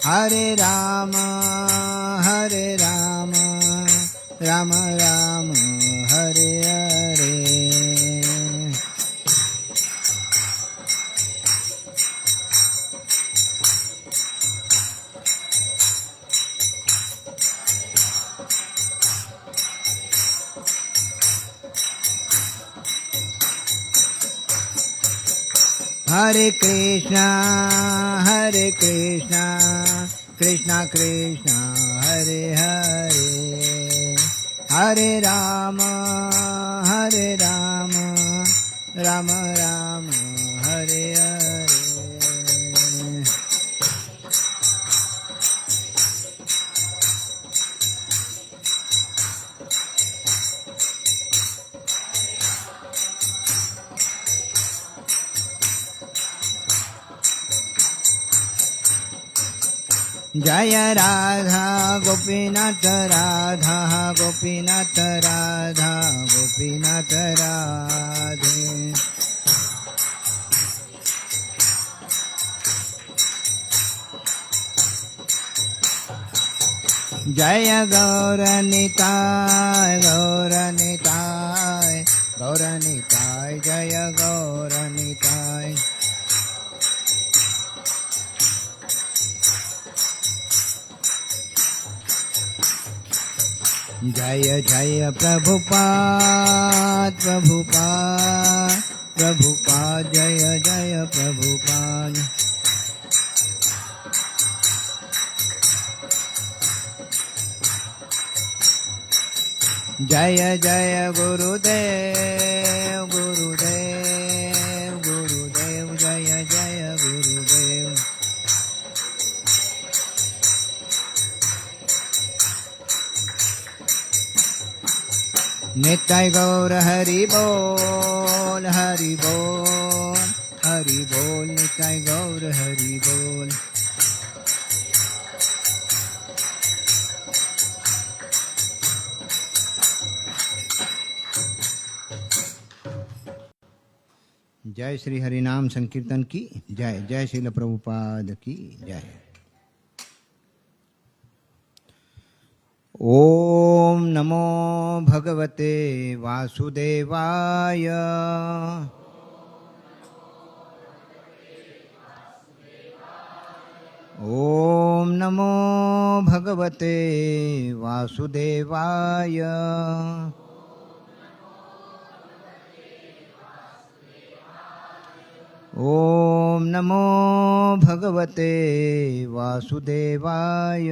हरे राम राम राम हरे हरे। हरे कृष्णा कृष्णा कृष्णा हरे हरे, हरे राम राम राम हरे हरे। जय राधा गोपीनाथ राधा गोपीनाथ राधा गोपीनाथ राधे। जय गौरनिताय गौरनिताय गौरनिताय जय गौरनिताय। जय जय प्रभुपाद प्रभुपाद प्रभुपाद जय जय प्रभुपाद। जय जय गुरुदेव गुरुदेव गुरुदेव जय जय गुरुदेव। नित्य गौर हरि बोल हरि बोल हरि बोल नित्य गौर हरि बोल। जय श्री हरिनाम संकीर्तन की जय। जय श्रील प्रभुपाद की जय। ओम नमो भगवते वासुदेवाय। ओम नमो भगवते वासुदेवाय। ओम नमो भगवते वासुदेवाय।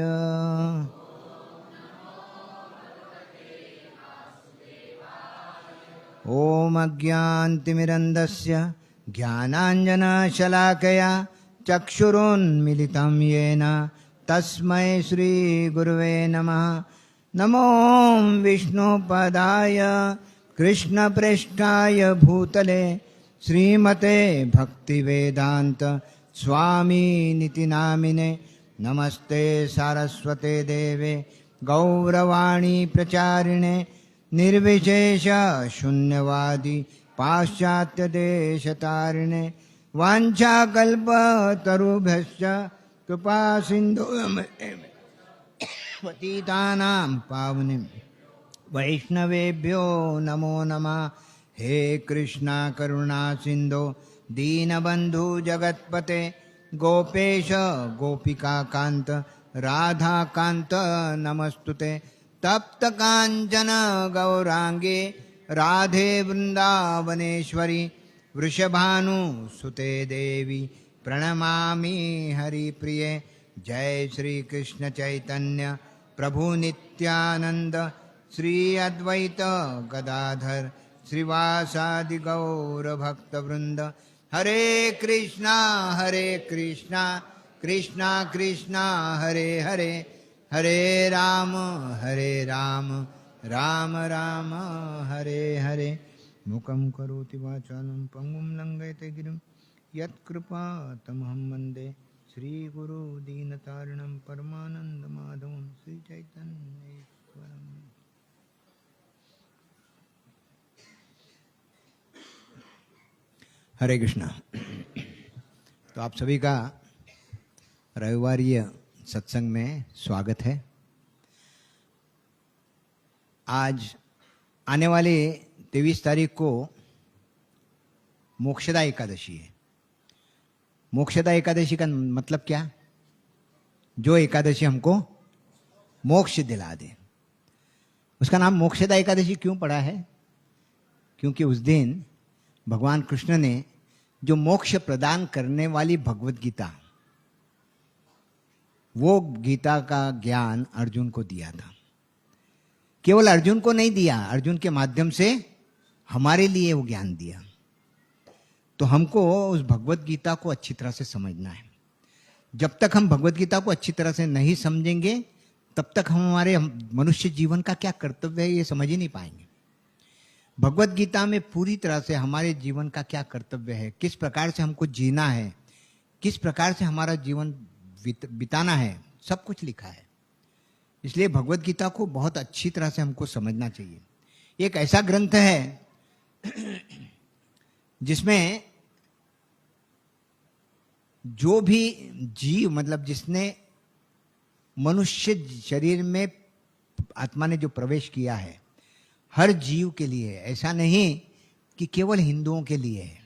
ओम अज्ञानतिमिरन्धस्य ज्ञानाञ्जनशलाकया चक्षुरुन्मिलितं येन तस्मै श्रीगुरुवे नमः। नमो विष्णुपदाय कृष्णप्रेष्ठाय भूतले श्रीमते भक्तिवेदांत स्वामीनिति नामिने। नमस्ते सारस्वते देवे गौरवाणी प्रचारिणे निर्विशेष शून्यवादी पाश्चात्य देशतारिणे। वाञ्छाकल्पतरुभ्यश्च कृपा सिन्धुपतितानां पावने वैष्णवेभ्यो नमो नमः। हे कृष्णा करुणा सिन्धो दीनबन्धु जगत्पते गोपेश गोपिकाकान्त राधाकान्त नमस्तुते। तप्त कांचन गौरांगे राधे वृंदावनेश्वरी वृषभानुसुते देवी प्रणमामि हरिप्रिये। जय श्री कृष्ण चैतन्य प्रभु नित्यानंद श्री अद्वैत गदाधर श्रीवासादि गौर भक्तवृंद। हरे कृष्णा कृष्णा कृष्णा हरे हरे, हरे राम राम राम हरे हरे। मुखं करोति वाचालं पंगुं लंघयते गिरिं यत्कृपातमहं वन्दे श्रीगुरु दीनतारिणं परमानन्दमाधवं श्रीचैतन्येश्वरम्। हरे कृष्णा। तो आप सभी का रविवारीय सत्संग में स्वागत है। आज आने वाले 23 तारीख को मोक्षदा एकादशी है। मोक्षदा एकादशी का मतलब क्या? जो एकादशी हमको मोक्ष दिला दे। उसका नाम मोक्षदा एकादशी क्यों पड़ा है? क्योंकि उस दिन भगवान कृष्ण ने जो मोक्ष प्रदान करने वाली भगवत गीता, वो गीता का ज्ञान अर्जुन को दिया था। केवल अर्जुन को नहीं दिया, अर्जुन के माध्यम से हमारे लिए वो ज्ञान दिया। तो हमको उस भगवत गीता को अच्छी तरह से समझना है। जब तक हम भगवत गीता को अच्छी तरह से नहीं समझेंगे, तब तक हम हमारे मनुष्य जीवन का क्या कर्तव्य है ये समझ ही नहीं पाएंगे। भगवत गीता में पूरी तरह से हमारे जीवन का क्या कर्तव्य है, किस प्रकार से हमको जीना है, किस प्रकार से हमारा जीवन बिताना है, सब कुछ लिखा है। इसलिए भगवत गीता को बहुत अच्छी तरह से हमको समझना चाहिए। एक ऐसा ग्रंथ है जिसमें जो भी जीव, मतलब जिसने मनुष्य शरीर में आत्मा ने जो प्रवेश किया है, हर जीव के लिए है। ऐसा नहीं कि केवल हिंदुओं के लिए है,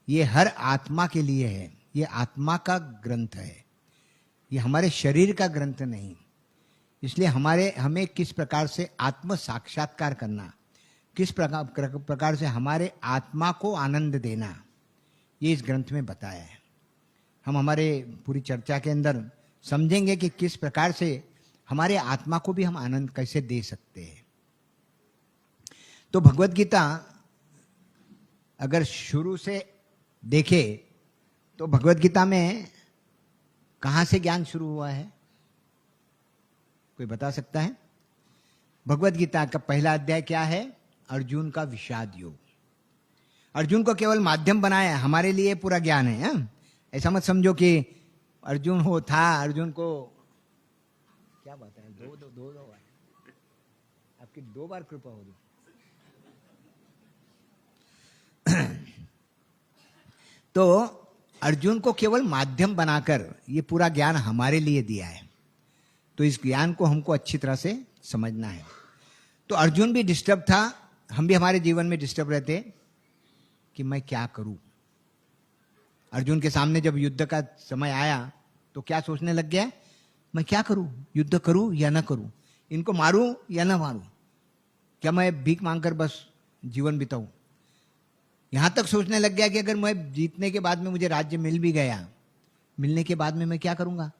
ये हर आत्मा के लिए है। ये आत्मा का ग्रंथ है, ये हमारे शरीर का ग्रंथ नहीं। इसलिए हमें किस प्रकार से आत्म साक्षात्कार करना, किस प्रकार से हमारे आत्मा को आनंद देना, ये इस ग्रंथ में बताया है। हम हमारे पूरी चर्चा के अंदर समझेंगे कि किस प्रकार से हमारे आत्मा को भी हम आनंद कैसे दे सकते हैं। तो भगवत गीता अगर शुरू से देखे तो भगवत गीता में कहाँ से ज्ञान शुरू हुआ है, कोई बता सकता है? भगवत गीता का पहला अध्याय क्या है? अर्जुन का विषाद योग। अर्जुन को केवल माध्यम बनाया, हमारे लिए पूरा ज्ञान है। हा? ऐसा मत समझो कि अर्जुन अर्जुन को क्या बात है, दो आपकी 2 बार कृपा होगी। तो अर्जुन को केवल माध्यम बनाकर ये पूरा ज्ञान हमारे लिए दिया है। तो इस ज्ञान को हमको अच्छी तरह से समझना है। तो अर्जुन भी डिस्टर्ब था, हम भी हमारे जीवन में डिस्टर्ब रहते कि मैं क्या करूं। अर्जुन के सामने जब युद्ध का समय आया तो क्या सोचने लग गया? मैं क्या करूं, युद्ध करूं या ना करूं, इनको मारूं या ना मारूं, क्या मैं भीख मांगकर बस जीवन बिताऊं। यहां तक सोचने लग गया कि अगर मैं जीतने के बाद में मुझे राज्य मिल भी गया, मिलने के बाद में मैं क्या करूंगा।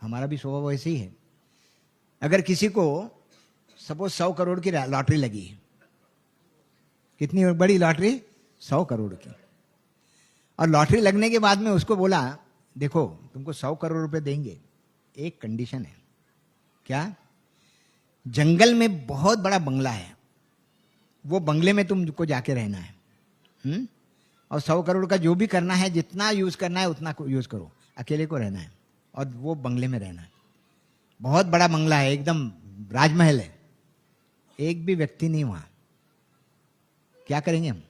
हमारा भी स्वभाव वैसे ही है। अगर किसी को सपोज 100 करोड़ की लॉटरी लगी, कितनी बड़ी लॉटरी, 100 करोड़ की, और लॉटरी लगने के बाद में उसको बोला देखो तुमको 100 करोड़ रुपए देंगे, एक कंडीशन है। क्या? जंगल में बहुत बड़ा बंगला है, वो बंगले में तुमको जाके रहना है। और 100 करोड़ का जो भी करना है, जितना यूज करना है उतना यूज करो, अकेले को रहना है और वो बंगले में रहना है। बहुत बड़ा बंगला है, एकदम राजमहल है, एक भी व्यक्ति नहीं वहां। क्या करेंगे हम?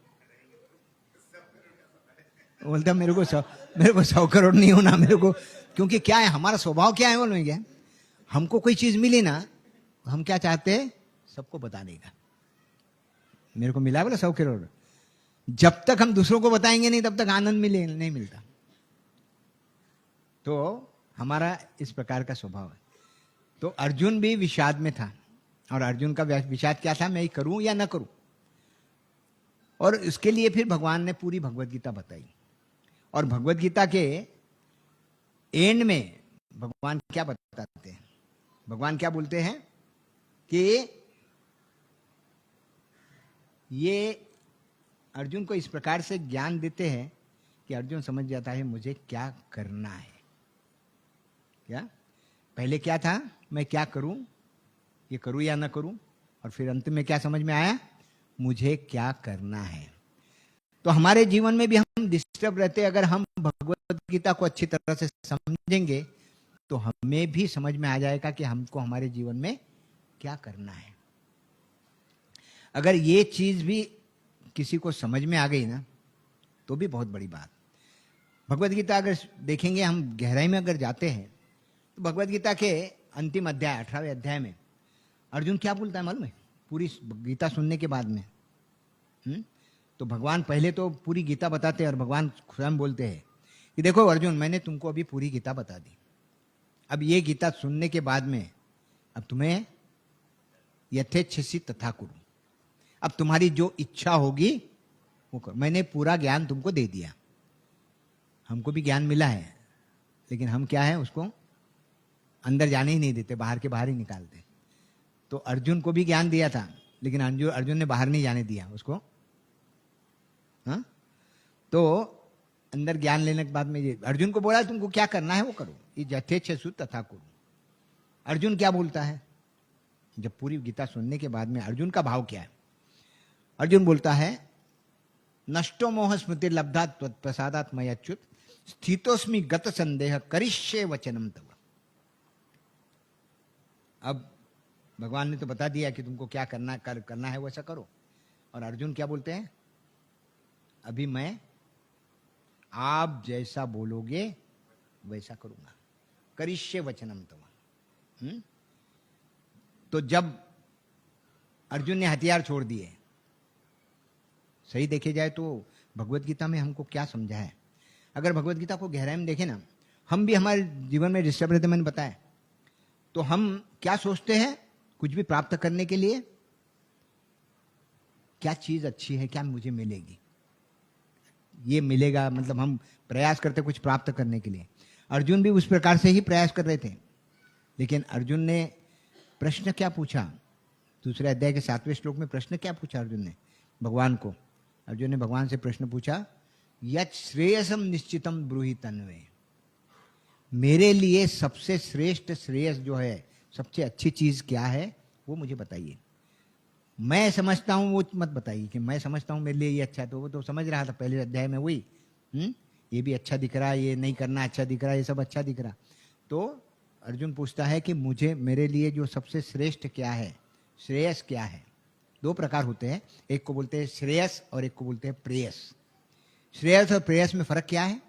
बोलता मेरे को 100 करोड़ नहीं होना मेरे को। क्योंकि क्या है, हमारा स्वभाव क्या है बोलो, क्या हमको कोई चीज मिली ना, हम क्या चाहते हैं? सबको बताने का। मेरे को मिला बोला 100 करोड़, जब तक हम दूसरों को बताएंगे नहीं तब तक आनंद नहीं मिलता। तो हमारा इस प्रकार का स्वभाव है। तो अर्जुन भी विषाद में था, और अर्जुन का विषाद क्या था? मैं करूं या ना करूं। और इसके लिए फिर भगवान ने पूरी भगवत गीता बताई। और भगवत गीता के एंड में भगवान क्या बताते हैं? भगवान क्या बोलते हैं कि ये अर्जुन को इस प्रकार से ज्ञान देते हैं कि अर्जुन समझ जाता है मुझे क्या करना है। क्या पहले क्या था? मैं क्या करूं, ये करूं या ना करूं। और फिर अंत में क्या समझ में आया? मुझे क्या करना है। तो हमारे जीवन में भी हम डिस्टर्ब रहते हैं। अगर हम भगवत गीता को अच्छी तरह से समझेंगे तो हमें भी समझ में आ जाएगा कि हमको हमारे जीवन में क्या करना है। अगर ये चीज भी किसी को समझ में आ गई ना तो भी बहुत बड़ी बात। भगवत गीता अगर देखेंगे, हम गहराई में अगर जाते हैं तो भगवत गीता के अंतिम अध्याय 18वें अध्याय में अर्जुन क्या बोलता है मालूम है? पूरी गीता सुनने के बाद में तो भगवान पहले तो पूरी गीता बताते हैं और भगवान स्वयं बोलते हैं कि देखो अर्जुन, मैंने तुमको अभी पूरी गीता बता दी। अब ये गीता सुनने के बाद में अब तुम्हें यथेच्छसी तथा कुरु, अब तुम्हारी जो इच्छा होगी वो करो। मैंने पूरा ज्ञान तुमको दे दिया। हमको भी ज्ञान मिला है, लेकिन हम क्या है, उसको अंदर जाने ही नहीं देते, बाहर के बाहर ही निकालते। तो अर्जुन को भी ज्ञान दिया था, लेकिन अर्जुन ने बाहर नहीं जाने दिया उसको। हाँ, तो अंदर ज्ञान लेने के बाद में ये अर्जुन को बोला तुमको क्या करना है वो करो, ये यथेच्छसु तथा कुरु। अर्जुन क्या बोलता है जब पूरी गीता सुनने के बाद में? अर्जुन का भाव क्या है? अर्जुन बोलता है नष्टो मोह स्मृति लब्धा त्वत्प्रसादात् मय्युत स्थितोस्मि गत संदेह करिष्ये वचनम तव। अब भगवान ने तो बता दिया कि तुमको क्या करना है वैसा करो। और अर्जुन क्या बोलते हैं? अभी मैं आप जैसा बोलोगे वैसा करूंगा, करिष्ये वचनम तव। तो जब अर्जुन ने हथियार छोड़ दिए, सही देखे जाए तो भगवत गीता में हमको क्या समझा है? अगर भगवत गीता को गहराई में देखें ना, हम भी हमारे जीवन में डिस्टर्ब रहते, मैंने बताया, तो हम क्या सोचते हैं कुछ भी प्राप्त करने के लिए? क्या चीज अच्छी है, क्या मुझे मिलेगी, ये मिलेगा, मतलब हम प्रयास करते कुछ प्राप्त करने के लिए। अर्जुन भी उस प्रकार से ही प्रयास कर रहे थे, लेकिन अर्जुन ने प्रश्न क्या पूछा? दूसरे अध्याय के 7वें श्लोक में प्रश्न क्या पूछा अर्जुन ने भगवान को? अर्जुन ने भगवान से प्रश्न पूछा, यत् श्रेयसम निश्चितम ब्रूहि तन्वे, मेरे लिए सबसे श्रेष्ठ श्रेयस जो है, सबसे अच्छी चीज क्या है वो मुझे बताइए। मैं समझता हूं वो मत बताइए कि मैं समझता हूं मेरे लिए ये अच्छा है। तो वो तो समझ रहा था पहले अध्याय में वही, ये भी अच्छा दिख रहा है, ये नहीं करना अच्छा दिख रहा है, ये सब अच्छा दिख रहा। तो अर्जुन पूछता है कि मुझे, मेरे लिए जो सबसे श्रेष्ठ क्या है, श्रेयस क्या है? दो प्रकार होते हैं, एक को बोलते हैं श्रेयस और एक को बोलते हैं प्रेयस। श्रेयस और प्रेयस में फर्क क्या है?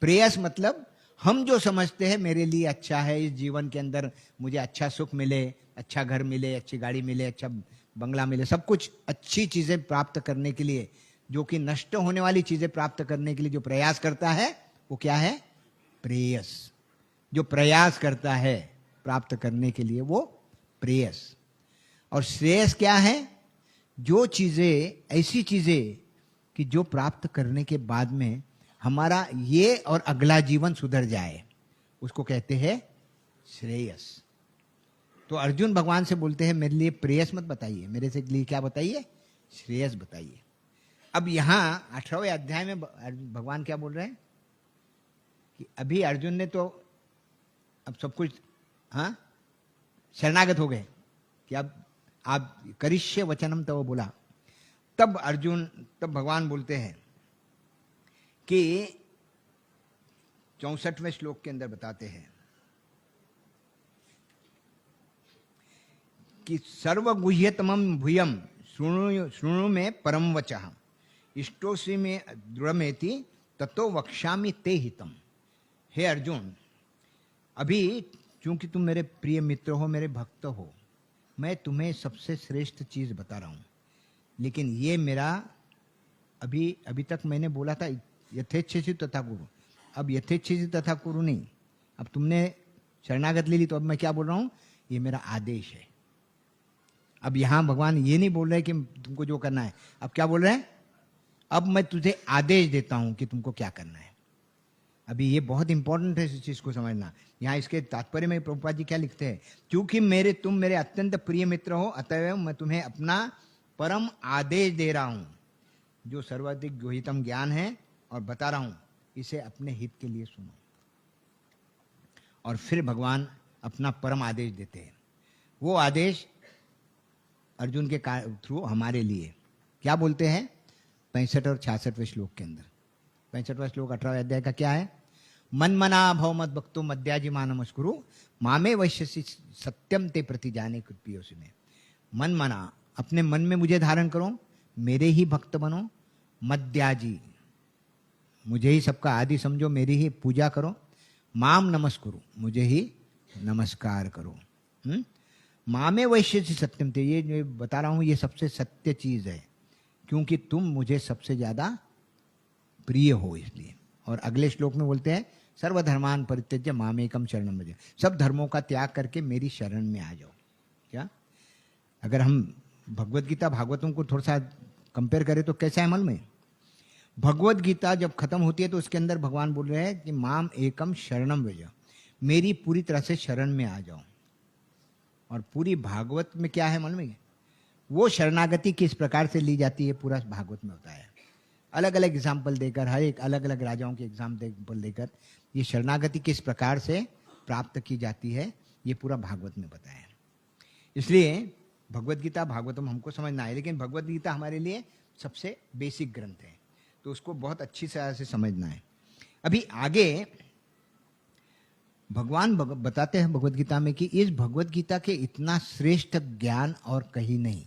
प्रेयस मतलब हम जो समझते हैं मेरे लिए अच्छा है, इस जीवन के अंदर मुझे अच्छा सुख मिले, अच्छा घर मिले, अच्छी गाड़ी मिले, अच्छा बंगला मिले, सब कुछ अच्छी चीजें प्राप्त करने के लिए, जो कि नष्ट होने वाली चीजें प्राप्त करने के लिए जो प्रयास करता है वो क्या है? प्रेयस। जो प्रयास करता है प्राप्त करने के लिए वो प्रेयस। और श्रेयस क्या है? जो चीजें, ऐसी चीजें कि जो प्राप्त करने के बाद में हमारा ये और अगला जीवन सुधर जाए, उसको कहते हैं श्रेयस। तो अर्जुन भगवान से बोलते हैं मेरे लिए प्रेयस मत बताइए, मेरे से लिए क्या बताइए? श्रेयस बताइए। अब यहां 18वें अध्याय में भगवान क्या बोल रहे हैं कि अभी अर्जुन ने तो अब सब कुछ शरणागत हो गए कि अब आप करिष्ये वचनम, तो वो बोला। तब भगवान बोलते हैं कि 64वें श्लोक के अंदर बताते हैं कि सर्वगुह्यतमं भूयं शृणु में परम वचः इष्टोसी में दृढ़मेति ततो वक्ष्यामि ते हितम। हे अर्जुन, अभी चूंकि तुम मेरे प्रिय मित्र हो, मेरे भक्त हो, मैं तुम्हें सबसे श्रेष्ठ चीज बता रहा हूं, लेकिन ये मेरा अभी तक मैंने बोला था यथेच्छसि तथा कुरु, अब यथेच्छसि तथा कुरु नहीं, अब तुमने शरणागत ले ली, तो अब मैं क्या बोल रहा हूं? ये मेरा आदेश है। अब यहां भगवान ये नहीं बोल रहे कि तुमको जो करना है, अब क्या बोल रहे हैं? अब मैं तुझे आदेश देता हूं कि तुमको क्या करना है। अभी ये बहुत इंपॉर्टेंट है इस चीज को समझना। यहाँ इसके तात्पर्य में प्रभुपाद जी क्या लिखते हैं? क्योंकि तुम मेरे अत्यंत प्रिय मित्र हो, अतएव मैं तुम्हें अपना परम आदेश दे रहा हूं, जो सर्वाधिक गुहितम ज्ञान है, और बता रहा हूं इसे अपने हित के लिए सुनो। और फिर भगवान अपना परम आदेश देते हैं। वो आदेश अर्जुन के थ्रू हमारे लिए क्या बोलते हैं? 65 और 66वें श्लोक के अंदर। 65वां श्लोक 18वें अध्याय का क्या है? मन मना भव मद भक्तो मद्याजी मानमस्कुरु मामे वैश्यसि सत्यम ते प्रति जाने कृपयोसि में। मन मना, अपने मन में मुझे धारण करो, मेरे ही भक्त बनो, मद्याजी, मुझे ही सबका आदि समझो, मेरी ही पूजा करो, माम नमस्कुरु, मुझे ही नमस्कार करो। माँ में वैश्य सत्यम थे, ये जो बता रहा हूँ ये सबसे सत्य चीज है, क्योंकि तुम मुझे सबसे ज्यादा प्रिय हो इसलिए। और अगले श्लोक में बोलते हैं सर्वधर्मान परित्यज्य मामेकम शरणं व्रज, सब धर्मों का त्याग करके मेरी शरण में आ जाओ। क्या अगर हम भगवत गीता भागवतों को थोड़ा सा कंपेयर करें तो कैसा है अमल में? भगवत गीता जब खत्म होती है तो उसके अंदर भगवान बोल रहे हैं कि माम एकम शरणम व्रज, मेरी पूरी तरह से शरण में आ जाओ। और पूरी भागवत में क्या है मालूम है? वो शरणागति किस प्रकार से ली जाती है पूरा भागवत में होता है। अलग अलग एग्जाम्पल देकर, हर एक अलग अलग राजाओं के एग्जाम्पल देकर ये शरणागति किस प्रकार से प्राप्त की जाती है ये पूरा भागवत में बताया है। इसलिए भगवत गीता भागवतम हमको समझना है, लेकिन भगवत गीता हमारे लिए सबसे बेसिक ग्रंथ है, तो उसको बहुत अच्छी तरह से समझना है। अभी आगे भगवान बताते हैं भगवत गीता में कि इस भगवत गीता के इतना श्रेष्ठ ज्ञान और कहीं नहीं।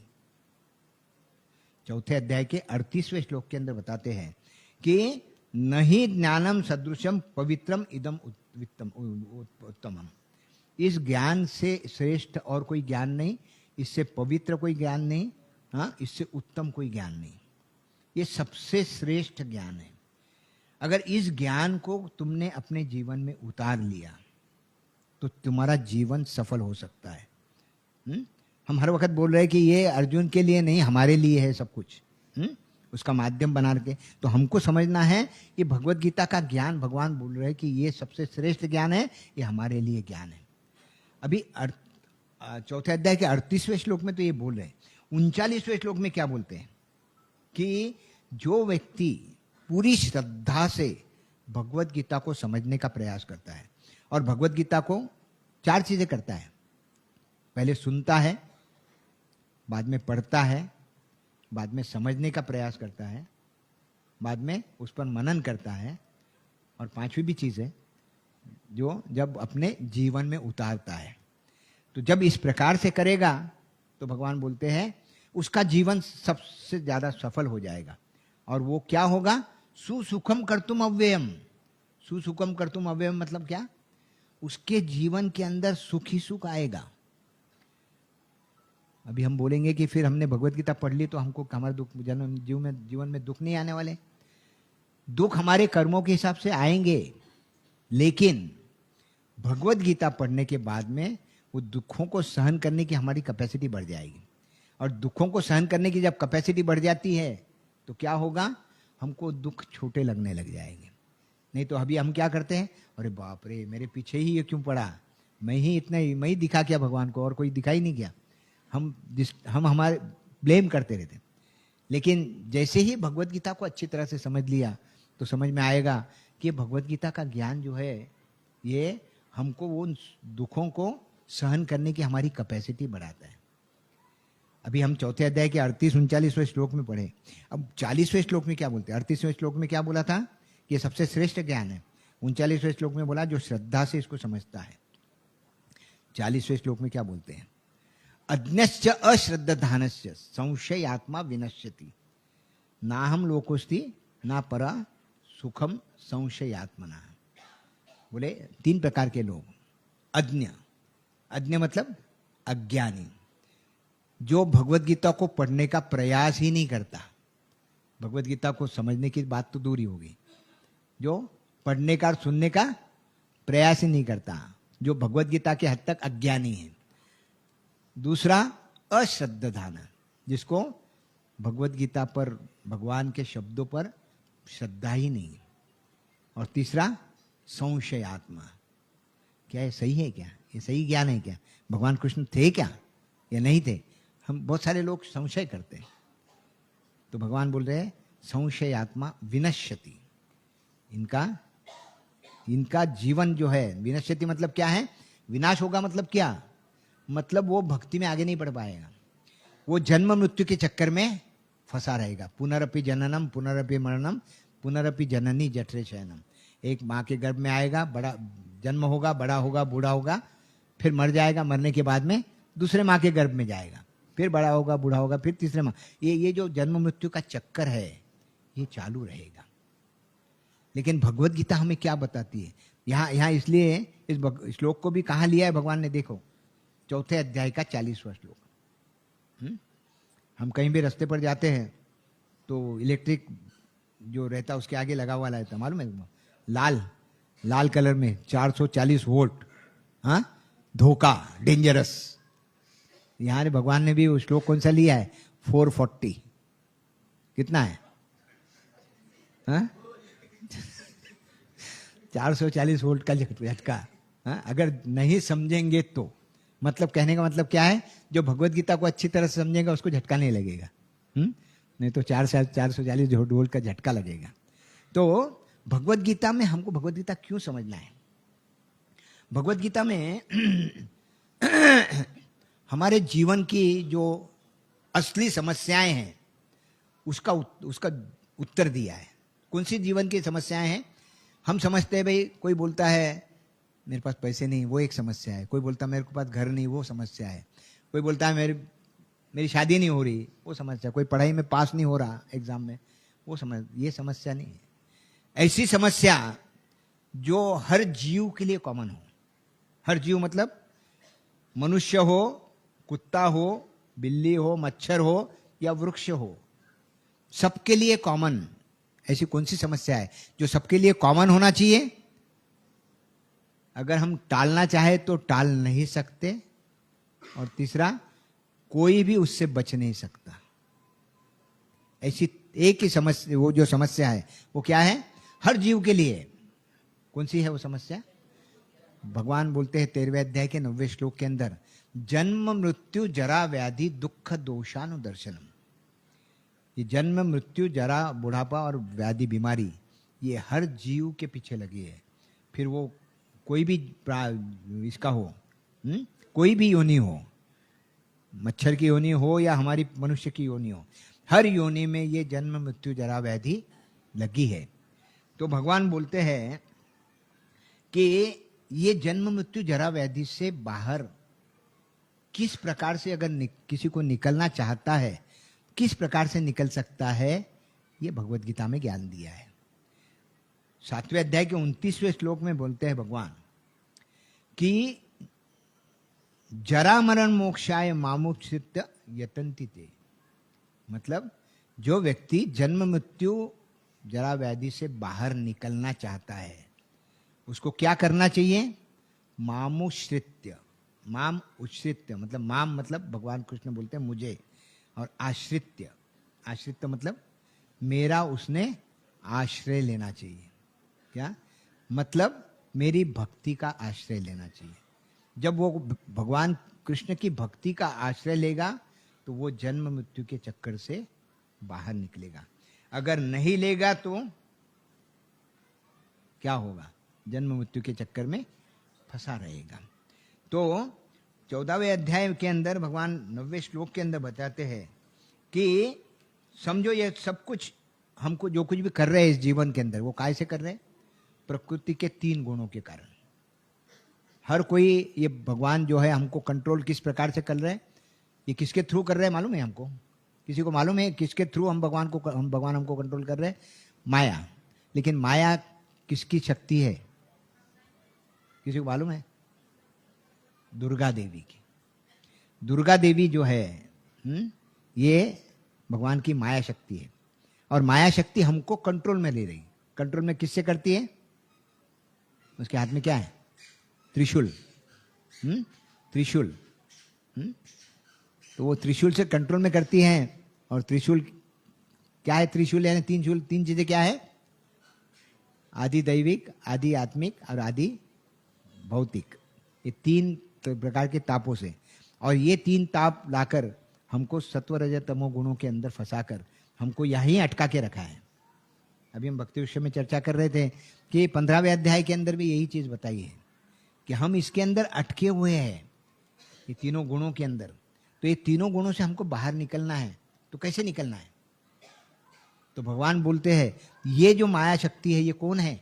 चौथे अध्याय के 38वें श्लोक के अंदर बताते हैं कि नहीं ज्ञानम सदृशम पवित्रम इदम उत्तमम, इस ज्ञान से श्रेष्ठ और कोई ज्ञान नहीं, इससे पवित्र कोई ज्ञान नहीं, हाँ, इससे उत्तम कोई ज्ञान नहीं, ये सबसे श्रेष्ठ ज्ञान है। अगर इस ज्ञान को तुमने अपने जीवन में उतार लिया तो तुम्हारा जीवन सफल हो सकता है। हम हर वक्त बोल रहे हैं कि ये अर्जुन के लिए नहीं, हमारे लिए है सब कुछ, उसका माध्यम बना के। तो हमको समझना है कि भगवत गीता का ज्ञान भगवान बोल रहे हैं कि ये सबसे श्रेष्ठ ज्ञान है, ये हमारे लिए ज्ञान है। अभी चौथे अध्याय के 38वें श्लोक में तो ये बोल रहे हैं। 39वें श्लोक में क्या बोलते हैं कि जो व्यक्ति पूरी श्रद्धा से भगवत गीता को समझने का प्रयास करता है, और भगवत गीता को 4 चीजें करता है, पहले सुनता है, बाद में पढ़ता है, बाद में समझने का प्रयास करता है, बाद में उस पर मनन करता है, और 5वीं भी चीज है जो जब अपने जीवन में उतारता है। तो जब इस प्रकार से करेगा तो भगवान बोलते हैं उसका जीवन सबसे ज्यादा सफल हो जाएगा। और वो क्या होगा? सुसुखम कर्तुम अव्ययम। सुसुखम कर्तुम अव्ययम मतलब क्या? उसके जीवन के अंदर सुख ही सुख आएगा। अभी हम बोलेंगे कि फिर हमने भगवत गीता पढ़ ली तो हमको हमारे दुख जीवन में दुख नहीं आने वाले। दुख हमारे कर्मों के हिसाब से आएंगे, लेकिन भगवत गीता पढ़ने के बाद में वो दुखों को सहन करने की हमारी कैपेसिटी बढ़ जाएगी। और दुखों को सहन करने की जब कैपेसिटी बढ़ जाती है तो क्या होगा? हमको दुख छोटे लगने लग जाएंगे। नहीं तो अभी हम क्या करते हैं, अरे बाप रे मेरे पीछे ही ये क्यों पड़ा, मैं ही दिखा क्या भगवान को, और कोई दिखाई नहीं किया। हम हमारे ब्लेम करते रहते हैं। लेकिन जैसे ही भगवत गीता को अच्छी तरह से समझ लिया तो समझ में आएगा कि भगवत गीता का ज्ञान जो है ये हमको वो दुखों को सहन करने की हमारी कैपेसिटी बढ़ाता है। अभी हम चौथे अध्याय के 38-39वें श्लोक में पढ़े। अब 40वें श्लोक में क्या बोलते हैं? 38वें श्लोक में क्या बोला था? ये सबसे श्रेष्ठ ज्ञान है। 39वें श्लोक में बोला जो श्रद्धा से इसको समझता है। 40वें श्लोक में क्या बोलते हैं? अज्ञश्च अश्रद्धानस्य संशय आत्मा विनश्यति, ना हम लोकोस्ति ना परा सुखम संशय आत्मना। बोले 3 प्रकार के लोग। अज्ञ मतलब अज्ञानी, जो भगवत गीता को पढ़ने का प्रयास ही नहीं करता। भगवत गीता को समझने की बात तो दूर ही होगी, जो पढ़ने का और सुनने का प्रयास ही नहीं करता, जो भगवत गीता के हद तक अज्ञानी है। दूसरा अश्रद्धान, जिसको भगवत गीता पर, भगवान के शब्दों पर श्रद्धा ही नहीं है। और तीसरा संशय आत्मा, क्या ये सही है? क्या ये सही ज्ञान है? क्या भगवान कृष्ण थे क्या या नहीं थे? हम बहुत सारे लोग संशय करते हैं। तो भगवान बोल रहे हैं संशय आत्मा विनश्यति, इनका जीवन जो है, विनश्यति मतलब क्या है? विनाश होगा मतलब क्या? मतलब वो भक्ति में आगे नहीं बढ़ पाएगा, वो जन्म मृत्यु के चक्कर में फंसा रहेगा। पुनरपि जननम पुनरपि मरणम पुनरपि जननी जठरे शयनम। एक माँ के गर्भ में आएगा, बड़ा जन्म होगा, बड़ा होगा, बूढ़ा होगा, फिर मर जाएगा, मरने के बाद में दूसरे माँ के गर्भ में जाएगा, फिर बड़ा होगा, बूढ़ा होगा, फिर तीसरे माँ। ये जो जन्म मृत्यु का चक्कर है ये चालू रहेगा। लेकिन भगवत गीता हमें क्या बताती है? यहाँ यहाँ इसलिए इस श्लोक को भी कहाँ लिया है भगवान ने, देखो 4थे अध्याय का 40वां श्लोक। हम कहीं भी रास्ते पर जाते हैं तो इलेक्ट्रिक जो रहता है उसके आगे लगा हुआ रहता है, मालूम है तुमको? लाल लाल कलर में 440 वोल्ट, हाँ, धोखा, डेंजरस। यहाँ भगवान ने भी वो श्लोक कौन सा लिया है? 440। कितना है? हाँ? 440 वोल्ट का झटका। हाँ? अगर नहीं समझेंगे तो मतलब, कहने का मतलब क्या है? जो भगवत गीता को अच्छी तरह से समझेगा उसको झटका नहीं लगेगा, नहीं तो 440 वोल्ट का झटका लगेगा। तो भगवत गीता में हमको भगवत गीता क्यों समझना है? भगवत गीता में हमारे जीवन की जो असली समस्याएं हैं उसका उत्तर दिया है। कौन सी जीवन की समस्याएं हैं? हम समझते हैं भाई, कोई बोलता है मेरे पास पैसे नहीं, वो एक समस्या है। कोई बोलता है मेरे पास घर नहीं, वो समस्या है। कोई बोलता है मेरी शादी नहीं हो रही, वो समस्या। कोई पढ़ाई में पास नहीं हो रहा एग्जाम में, वो ये समस्या नहीं है। ऐसी समस्या जो हर जीव के लिए कॉमन हो। हर जीव मतलब मनुष्य हो, कुत्ता हो, बिल्ली हो, मच्छर हो या वृक्ष हो, सबके लिए कॉमन। ऐसी कौन सी समस्या है जो सबके लिए कॉमन होना चाहिए? अगर हम टालना चाहे तो टाल नहीं सकते। और तीसरा, कोई भी उससे बच नहीं सकता। ऐसी एक ही समस्या, वो जो समस्या है वो क्या है? हर जीव के लिए। कौन सी है वो समस्या? भगवान बोलते हैं 13वें अध्याय के 90वें श्लोक के अंदर, जन्म मृत्यु जरा व्याधि दुख दोषानुदर्शनम। ये जन्म मृत्यु जरा बुढ़ापा और व्याधि बीमारी, ये हर जीव के पीछे लगी है। फिर वो कोई भी इसका हो, कोई भी योनि हो, मच्छर की योनि हो या हमारी मनुष्य की योनि हो, हर योनि में ये जन्म मृत्यु जरा व्याधि लगी है। तो भगवान बोलते हैं कि ये जन्म मृत्यु जरा व्याधि से बाहर किस प्रकार से अगर किसी को निकलना चाहता है, किस प्रकार से निकल सकता है, ये भगवत गीता में ज्ञान दिया है। 7वें अध्याय के 29वें श्लोक में बोलते हैं भगवान कि जरा मरण मोक्षाय मामुक्षित यतन्ति ते। मतलब जो व्यक्ति जन्म मृत्यु जरा व्याधि से बाहर निकलना चाहता है उसको क्या करना चाहिए? मामुश्रित्य। माम उश्रित्य मतलब, माम मतलब भगवान कृष्ण बोलते हैं मुझे, और आश्रित्य, आश्रित्य मतलब मेरा उसने आश्रय लेना चाहिए। क्या मतलब? मेरी भक्ति का आश्रय लेना चाहिए। जब वो भगवान कृष्ण की भक्ति का आश्रय लेगा तो वो जन्म मृत्यु के चक्कर से बाहर निकलेगा। अगर नहीं लेगा तो क्या होगा? जन्म मृत्यु के चक्कर में फंसा रहेगा। तो 14वें अध्याय के अंदर भगवान 90वें श्लोक के अंदर बताते हैं कि समझो ये सब कुछ हमको जो कुछ भी कर रहे हैं इस जीवन के अंदर, वो काय से कर रहे हैं? प्रकृति के 3 गुणों के कारण। हर कोई ये भगवान जो है हमको कंट्रोल किस प्रकार से कर रहे हैं? ये किसके थ्रू कर रहे हैं मालूम है हमको? किसी को मालूम है किसके थ्रू हम भगवान हमको कंट्रोल कर रहे हैं? माया। लेकिन माया किसकी शक्ति है? किसी को मालूम है? दुर्गा देवी की। दुर्गा देवी जो है ये भगवान की माया शक्ति है। और माया शक्ति हमको कंट्रोल में ले रही। कंट्रोल में किससे करती है? उसके हाथ में क्या है? त्रिशूल। त्रिशूल। तो वो त्रिशूल से कंट्रोल में करती है। और त्रिशूल क्या है? त्रिशूल यानी 3 शूल, 3 चीजें क्या है? आदि दैविक, आदि आत्मिक और आदि भौतिक। ये 3 प्रकार के तापों से, और ये 3 ताप लाकर हमको सत्व रज तमो गुणों के अंदर फंसाकर हमको यहीं अटका के रखा है। अभी हम भक्ति विषय में चर्चा कर रहे थे कि 15वें अध्याय के अंदर भी यही चीज बताई है कि हम इसके अंदर अटके हुए हैं, ये तीनों गुणों के अंदर। तो ये तीनों गुणों से हमको बाहर निकलना है। तो कैसे निकलना है? तो भगवान बोलते हैं ये जो माया शक्ति है ये कौन है?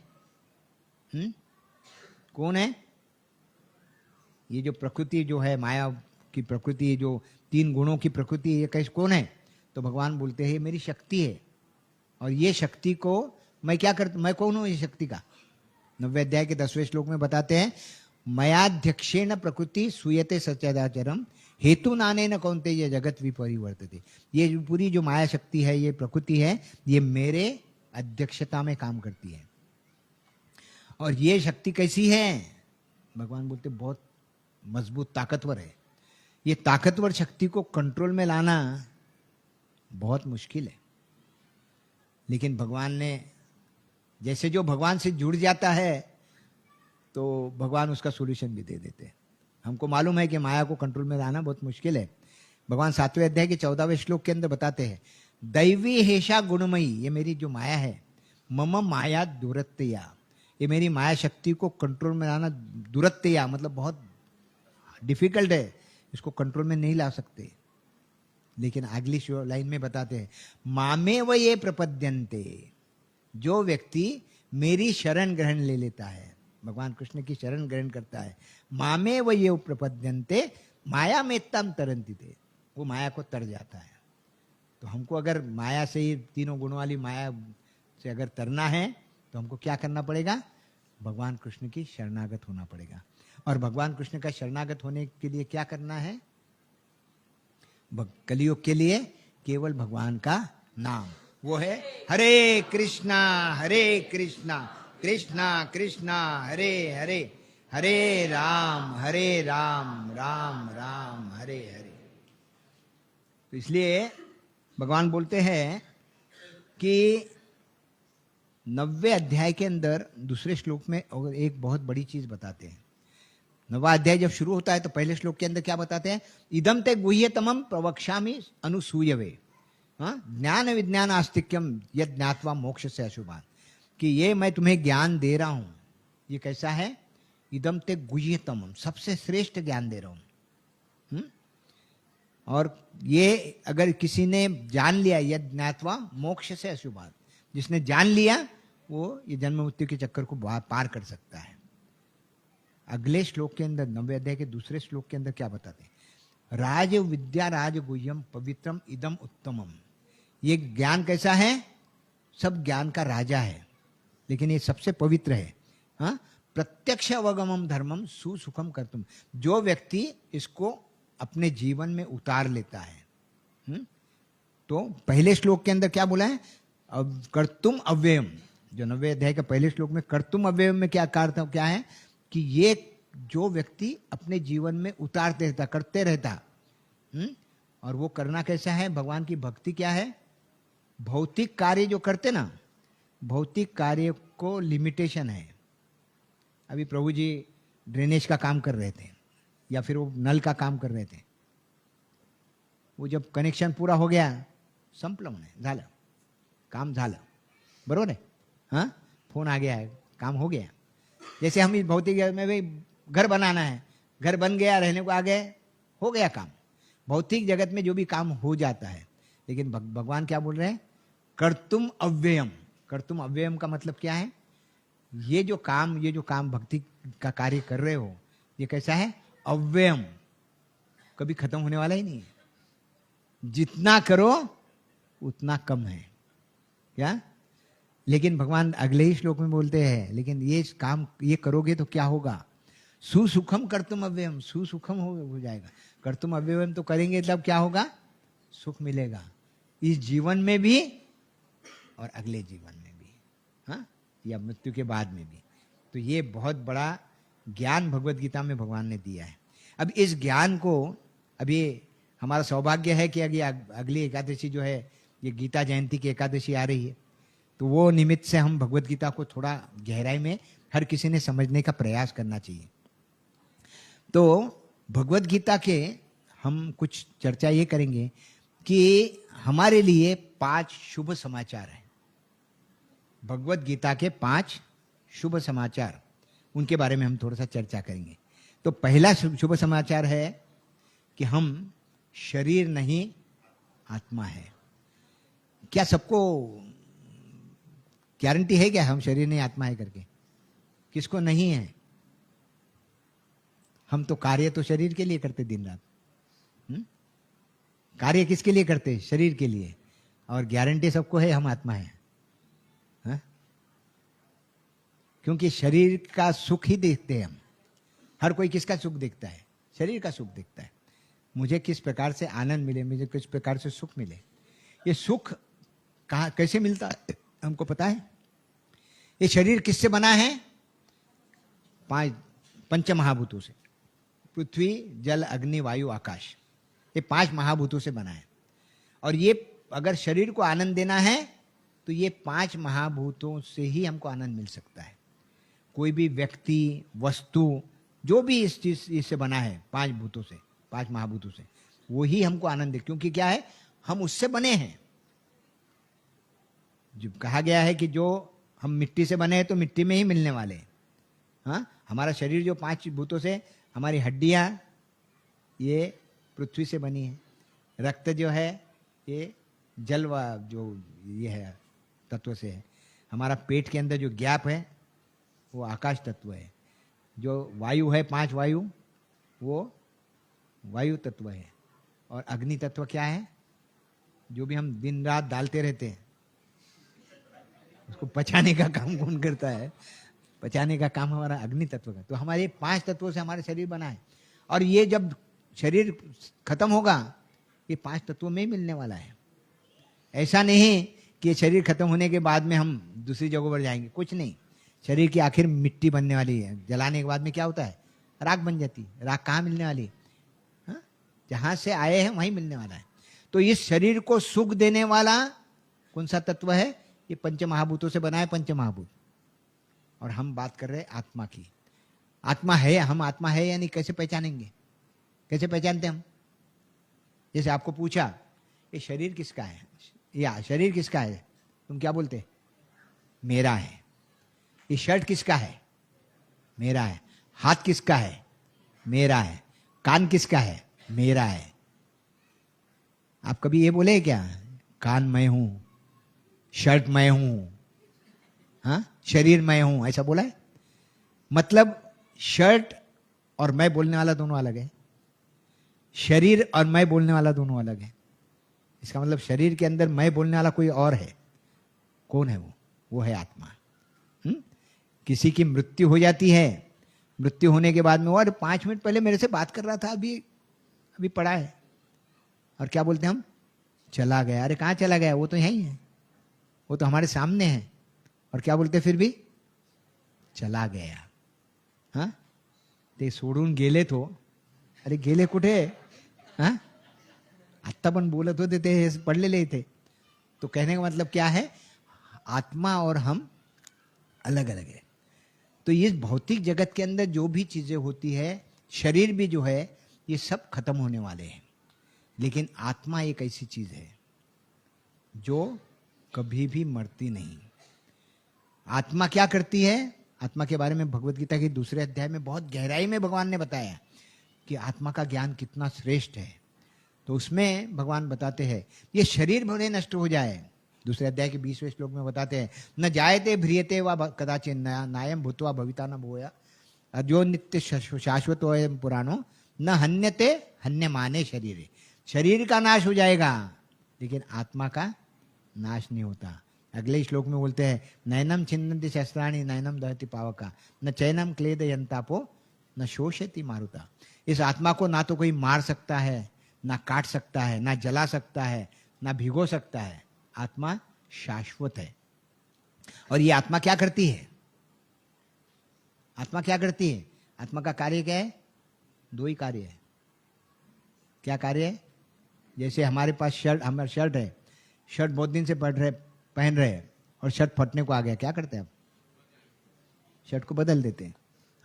कौन है? ये जो प्रकृति जो है, माया की प्रकृति, जो 3 गुणों की प्रकृति, ये कैसे कौन है? तो भगवान बोलते हैं मेरी शक्ति है। और ये शक्ति को मैं क्या करता, मैं कौन हूं ये शक्ति का? 90वें अध्याय के 10वें श्लोक में बताते हैं, मयाध्यक्षेण प्रकृति सूयते सचराचरम हेतु नाने न कौनते ये जगत विपरिवर्तते। ये जो पूरी जो माया शक्ति है, ये प्रकृति है, ये मेरे अध्यक्षता में काम करती है। और ये शक्ति कैसी है? भगवान बोलते बहुत मजबूत, ताकतवर है। ये ताकतवर शक्ति को कंट्रोल में लाना बहुत मुश्किल है, लेकिन भगवान ने, जैसे जो भगवान से जुड़ जाता है तो भगवान उसका सॉल्यूशन भी दे देते हैं। हमको मालूम है कि माया को कंट्रोल में लाना बहुत मुश्किल है। भगवान 7वें अध्याय के 14वें श्लोक के अंदर बताते हैं, दैवी हेषा गुणमयी, ये मेरी जो माया है, मम माया दुरत्तया, ये मेरी माया शक्ति को कंट्रोल में लाना, दुरत्तया मतलब बहुत डिफिकल्ट है, इसको कंट्रोल में नहीं ला सकते। लेकिन अगली लाइन में बताते हैं, मामे व ये प्रपद्यन्ते, जो व्यक्ति मेरी शरण ग्रहण ले लेता है, भगवान कृष्ण की शरण ग्रहण करता है, मामे व ये प्रपद्यन्ते माया में तम तरंती थे, वो माया को तर जाता है। तो हमको अगर माया से ही, तीनों गुणों वाली माया से अगर तरना है तो हमको क्या करना पड़ेगा? भगवान कृष्ण की शरणागत होना पड़ेगा। और भगवान कृष्ण का शरणागत होने के लिए क्या करना है? कलियुग के लिए केवल भगवान का नाम, वो है हरे कृष्णा कृष्णा कृष्णा हरे हरे, हरे राम राम राम हरे हरे। तो इसलिए भगवान बोलते हैं कि 90वें अध्याय के अंदर दूसरे श्लोक में और एक बहुत बड़ी चीज बताते हैं। 9वां अध्याय जब शुरू होता है तो पहले श्लोक के अंदर क्या बताते हैं? इदम ते गुह्यतमम प्रवक्ष्यामि अनुसूयवे, ज्ञान विज्ञान आस्तिक्यम यद ज्ञात्वा मोक्ष से अशुभान, कि ये मैं तुम्हें ज्ञान दे रहा हूं, ये कैसा है? इदम ते गुह्यतमम, सबसे श्रेष्ठ ज्ञान दे रहा हूं। और ये अगर किसी ने जान लिया, यद ज्ञात्वा मोक्ष से अशुभान, जिसने जान लिया वो ये जन्म मृत्यु के चक्कर को पार कर सकता है। अगले श्लोक के अंदर 90वें अध्याय के दूसरे श्लोक के अंदर क्या बताते हैं? राज विद्या राज गुह्यम पवित्रम इदम उत्तमम, ये ज्ञान कैसा है? सब ज्ञान का राजा है, लेकिन ये सबसे पवित्र है। प्रत्यक्ष अवगमम धर्मम सुसुखम कर्तुम, जो व्यक्ति इसको अपने जीवन में उतार लेता है। तो पहले श्लोक के अंदर क्या बोला है? अब कर्तुम अव्ययम, जो 90वें अध्याय के पहले श्लोक में कर्तुम अव्ययम में क्या क्या है कि ये जो व्यक्ति अपने जीवन में उतारते रहता, करते रहता, और वो करना कैसा है? भगवान की भक्ति क्या है? भौतिक कार्य जो करते ना, भौतिक कार्य को लिमिटेशन है। अभी प्रभु जी ड्रेनेज का काम कर रहे थे या फिर वो नल का काम कर रहे थे, वो जब कनेक्शन पूरा हो गया, संपलं म्हणे, झालं काम, झालं, बरोबर है? फोन आ गया है, काम हो गया। जैसे हम इस भौतिक में भी घर बनाना है, घर बन गया, रहने को आ गए, हो गया काम। भौतिक जगत में जो भी काम हो जाता है, लेकिन भगवान क्या बोल रहे हैं? कर्तुम अव्ययम। कर्तुम अव्ययम का मतलब क्या है? ये जो काम भक्ति का कार्य कर रहे हो, ये कैसा है? अव्ययम, कभी खत्म होने वाला ही नहीं है। जितना करो उतना कम है क्या? लेकिन भगवान अगले ही श्लोक में बोलते हैं, लेकिन ये काम ये करोगे तो क्या होगा? सुसुखम कर्तुम अव्ययम, सुसुखम हो जाएगा। कर्तुम अव्ययम तो करेंगे तब क्या होगा? सुख मिलेगा, इस जीवन में भी और अगले जीवन में भी, या मृत्यु के बाद में भी। तो ये बहुत बड़ा ज्ञान भगवत गीता में भगवान ने दिया है। अब इस ज्ञान को, अभी हमारा सौभाग्य है कि अगली एकादशी जो है, ये गीता जयंती की एकादशी आ रही है, तो वो निमित्त से हम भगवत गीता को थोड़ा गहराई में हर किसी ने समझने का प्रयास करना चाहिए। तो भगवत गीता के हम कुछ चर्चा ये करेंगे कि हमारे लिए 5 शुभ समाचार हैं। भगवत गीता के 5 शुभ समाचार, उनके बारे में हम थोड़ा सा चर्चा करेंगे। तो पहला शुभ समाचार है कि हम शरीर नहीं आत्मा है। क्या सबको गारंटी है क्या हम शरीर नहीं आत्मा है करके? किसको नहीं है? हम तो कार्य तो शरीर के लिए करते दिन रात। कार्य किसके लिए करते? शरीर के लिए। और गारंटी सबको है हम आत्मा है। क्योंकि शरीर का सुख ही देखते हैं हम। हर कोई किसका सुख देखता है? शरीर का सुख देखता है। मुझे किस प्रकार से आनंद मिले, मुझे किस प्रकार से सुख मिले। ये सुख कहाँ कैसे मिलता है हमको पता है? ये शरीर किससे बना है? 5 पंच महाभूतों से, पृथ्वी, जल, अग्नि, वायु, आकाश। ये 5 महाभूतों से बना है। और ये अगर शरीर को आनंद देना है तो ये 5 महाभूतों से ही हमको आनंद मिल सकता है। कोई भी व्यक्ति, वस्तु, जो भी इस चीज इससे बना है 5 भूतों से, 5 महाभूतों से, वो ही हमको आनंद दे। क्योंकि क्या है, हम उससे बने हैं। जो कहा गया है कि जो हम मिट्टी से बने हैं तो मिट्टी में ही मिलने वाले हैं। हाँ, हमारा शरीर जो 5 भूतों से, हमारी हड्डियां ये पृथ्वी से बनी है, रक्त जो है ये जल व जो ये है तत्व से है, हमारा पेट के अंदर जो गैप है वो आकाश तत्व है, जो वायु है 5 वायु वो वायु तत्व है, और अग्नि तत्व क्या है? जो भी हम दिन रात डालते रहते हैं उसको पचाने का काम कौन करता है? पचाने का काम हमारा अग्नि तत्व का। तो हमारे 5 तत्वों से हमारा शरीर बना है। और ये जब शरीर खत्म होगा ये 5 तत्वों में ही मिलने वाला है। ऐसा नहीं कि शरीर खत्म होने के बाद में हम दूसरी जगहों पर जाएंगे, कुछ नहीं। शरीर की आखिर मिट्टी बनने वाली है, जलाने के बाद में क्या होता है? राख बन जाती है। राख कहाँ मिलने वाली है? हाँ? जहाँ से आए हैं वहीं मिलने वाला है। तो इस शरीर को सुख देने वाला कौन सा तत्व है? ये पंच महाभूतों से बना है, पंच महाभूत। और हम बात कर रहे हैं आत्मा की। आत्मा है, हम आत्मा है या नहीं कैसे पहचानेंगे? कैसे पहचानते हम? जैसे आपको पूछा ये शरीर किसका है, या शरीर किसका है, तुम क्या बोलते? मेरा है। ये शर्ट किसका है? मेरा है। हाथ किसका है? मेरा है। कान किसका है? मेरा है। आप कभी ये बोले क्या कान मैं हूं, शर्ट मैं हूं, हाँ, शरीर मैं हूं, ऐसा बोला है? मतलब शर्ट और मैं बोलने वाला दोनों अलग है, शरीर और मैं बोलने वाला दोनों अलग है। इसका मतलब शरीर के अंदर मैं बोलने वाला कोई और है। कौन है वो? वो है आत्मा। किसी की मृत्यु हो जाती है, मृत्यु होने के बाद में वो 5 मिनट पहले मेरे से बात कर रहा था, अभी पड़ा है, और क्या बोलते हैं हम? चला गया। अरे कहाँ चला गया? वो तो यहीं है, वो तो हमारे सामने है। और क्या बोलते फिर भी? चला गया। हाँ, ते सोडून गेले तो, अरे गेले कुठे? हाँ, आत्ता पण बोलत होते ते, हे पडलेले थे। तो कहने का मतलब क्या है? आत्मा और हम अलग अलग है। तो इस भौतिक जगत के अंदर जो भी चीजें होती है, शरीर भी जो है, ये सब खत्म होने वाले हैं। लेकिन आत्मा एक ऐसी चीज है जो कभी भी मरती नहीं। आत्मा क्या करती है? आत्मा के बारे में भगवत गीता के दूसरे अध्याय में बहुत गहराई में भगवान ने बताया कि आत्मा का ज्ञान कितना श्रेष्ठ है। तो उसमें भगवान बताते हैं ये शरीर भले नष्ट हो जाए, दूसरे अध्याय के 20वें श्लोक में बताते हैं, न जायते भ्रियते व कदाचिन नायम भूत्वा भविता न भूया अजो नित्य शाश्वत पुराणो न हन्यते हन्यमाने शरीरे। शरीर का नाश हो जाएगा लेकिन आत्मा का नाश नहीं होता। अगले श्लोक में बोलते हैं नैनम छिन्नन्ति शस्त्राणि नैनम दहति पावका न चैनम क्लेदयन्तापो न शोषयति मारुता। इस आत्मा को ना तो कोई मार सकता है, ना काट सकता है, ना जला सकता है, ना भिगो सकता है। आत्मा शाश्वत है। और ये आत्मा क्या करती है? आत्मा क्या करती है? आत्मा का कार्य क्या है? 2 ही कार्य है। क्या कार्य है? जैसे हमारे पास शर्ट, हमारा शर्ट है, शर्ट बहुत दिन से पहन रहे हैं और शर्ट फटने को आ गया, क्या करते हैं आप? शर्ट को बदल देते हैं।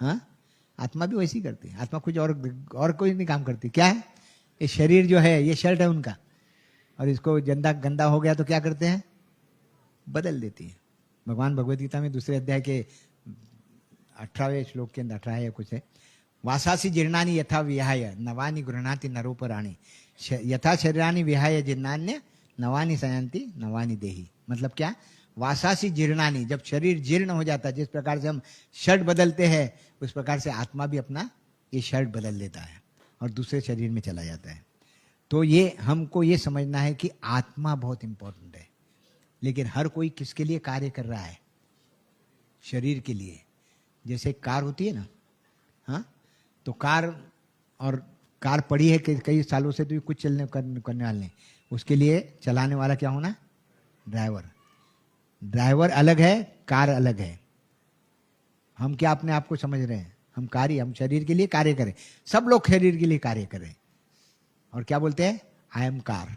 हाँ, आत्मा भी वैसी करती है। आत्मा कुछ और कोई नहीं काम करती। क्या है? ये शरीर जो है, ये शर्ट है उनका, और इसको गंदा हो गया तो क्या करते हैं? बदल देती है। भगवान भगवद गीता में दूसरे अध्याय के 18वें श्लोक के अंदर 18 है कुछ है, वासासी जीर्णानि यथा विहाय नवानि गृह्णाति नरोपराणि यथा शरीरानि विहाय जीर्णान्य नवानि सयंति नवानि देहि। मतलब क्या? वासासी जीर्णानि, जब शरीर जीर्ण हो जाता है, जिस प्रकार से हम शर्ट बदलते हैं उस प्रकार से आत्मा भी अपना ये शर्ट बदल लेता है और दूसरे शरीर में चला जाता है। तो ये हमको ये समझना है कि आत्मा बहुत इंपॉर्टेंट है। लेकिन हर कोई किसके लिए कार्य कर रहा है? शरीर के लिए। जैसे कार होती है ना, हाँ, तो कार, और कार पड़ी है कई सालों से, तो कुछ करने वाले नहीं, उसके लिए चलाने वाला क्या होना, ड्राइवर। ड्राइवर अलग है, कार अलग है। हम क्या अपने आप को समझ रहे हैं, हम कार्य, हम शरीर के लिए कार्य करें, सब लोग शरीर के लिए कार्य करें, और क्या बोलते हैं, I am car,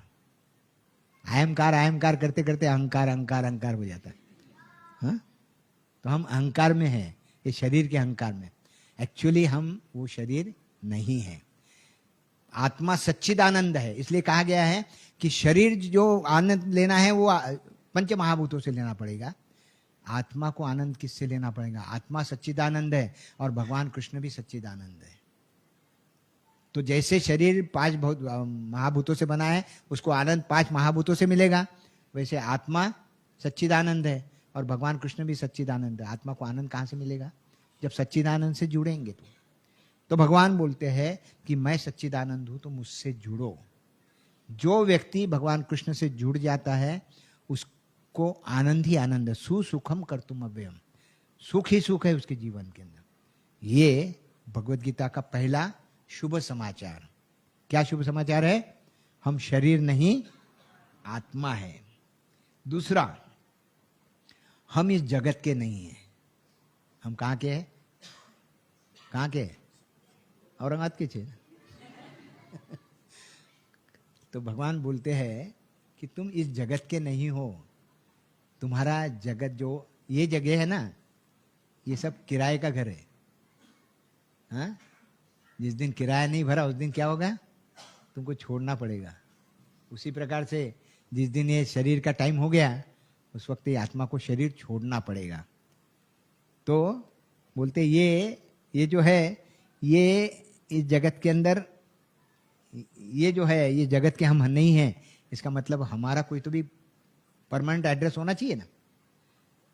I am car, I am car करते करते अहंकार अहंकार अहंकार हो जाता है। हाँ? तो हम अहंकार में हैं, ये शरीर के अहंकार में। एक्चुअली हम वो शरीर नहीं है। आत्मा सच्चिदानंद है, इसलिए कहा गया है कि शरीर जो आनंद लेना है वो पंच महाभूतों से लेना पड़ेगा। आत्मा को आनंद किससे लेना पड़ेगा? आत्मा सच्चिदानंद है और भगवान कृष्ण भी सच्चिदानंद है। तो जैसे शरीर पांच महाभूतों से बना है, उसको आनंद पांच महाभूतों से मिलेगा, वैसे आत्मा सच्चिदानंद है और भगवान कृष्ण भी सच्चिदानंद है। आत्मा को आनंद कहाँ से मिलेगा? जब सच्चिदानंद से जुड़ेंगे तो भगवान बोलते हैं कि मैं सच्चिदानंद हूं, तो मुझसे जुड़ो। जो व्यक्ति भगवान कृष्ण से जुड़ जाता है उसको आनंद ही आनंद है। सुसुखम कर्तुम अव्ययम, सुख ही सुख है उसके जीवन के अंदर। ये भगवत गीता का पहला शुभ समाचार। क्या शुभ समाचार है? हम शरीर नहीं, आत्मा है। दूसरा, हम इस जगत के नहीं हैं। हम कहाँ के हैं? कहाँ के? औरंगाबाद के छे। तो भगवान बोलते हैं कि तुम इस जगत के नहीं हो। तुम्हारा जगत, जो ये जगह है ना, ये सब किराए का घर है। हाँ? जिस दिन किराया नहीं भरा उस दिन क्या होगा? तुमको छोड़ना पड़ेगा। उसी प्रकार से जिस दिन ये शरीर का टाइम हो गया, उस वक्त ये आत्मा को शरीर छोड़ना पड़ेगा। तो बोलते ये जो है, ये इस जगत के अंदर, ये जो है, ये जगत के हम नहीं हैं। इसका मतलब हमारा कोई तो भी परमानेंट एड्रेस होना चाहिए ना।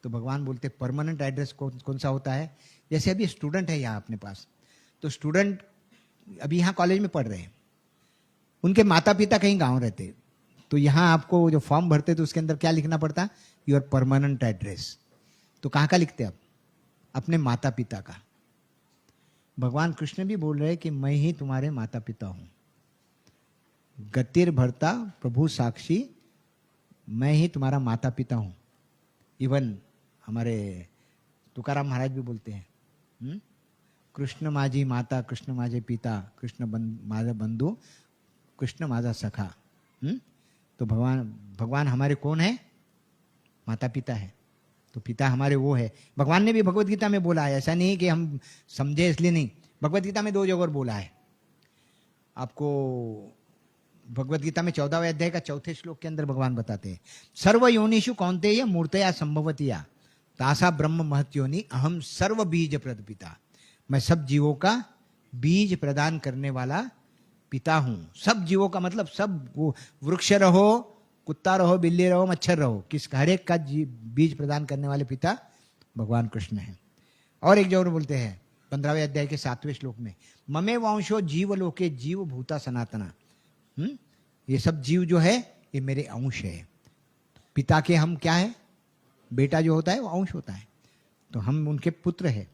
तो भगवान बोलते परमानेंट एड्रेस कौन सा होता है? जैसे अभी स्टूडेंट है यहाँ अपने पास, तो स्टूडेंट अभी यहाँ कॉलेज में पढ़ रहे हैं, उनके माता पिता कहीं गांव रहते, तो यहाँ आपको जो फॉर्म भरते तो उसके अंदर क्या लिखना पड़ता? Your permanent address. तो कहाँ का लिखते आप? अपने माता पिता का। भगवान कृष्ण भी बोल रहे हैं कि मैं ही तुम्हारे माता पिता हूं। गतिर भरता प्रभु साक्षी, मैं ही तुम्हारा माता पिता हूं। इवन हमारे तुकाराम महाराज भी बोलते हैं, कृष्ण माझी माता, कृष्ण माझे पिता, कृष्ण माझा बंधु, कृष्ण माझा सखा। तो भगवान हमारे कौन है? माता पिता है। तो पिता हमारे वो है। भगवान ने भी भगवत गीता में बोला है, ऐसा नहीं कि हम समझे इसलिए नहीं। भगवत गीता में 2 जगह बोला है आपको। भगवत गीता में 14वें अध्याय का 4थे श्लोक के अंदर भगवान बताते हैं, सर्व योनिषु कौन्तेय मूर्तया संभवतिया तासा ब्रह्म महत योनि अहम सर्व बीज प्रद पिता। मैं सब जीवों का बीज प्रदान करने वाला पिता हूं। सब जीवों का मतलब सब, वो वृक्ष रहो, कुत्ता रहो, बिल्ली रहो, मच्छर रहो, हर एक का बीज प्रदान करने वाले पिता भगवान कृष्ण हैं। और एक जगह बोलते हैं 15वें अध्याय के 7वें श्लोक में, ममे वंशो जीव लोके जीव भूता सनातना। ये सब जीव जो है ये मेरे अंश है। पिता के हम क्या है? बेटा जो होता है वो अंश होता है, तो हम उनके पुत्र है।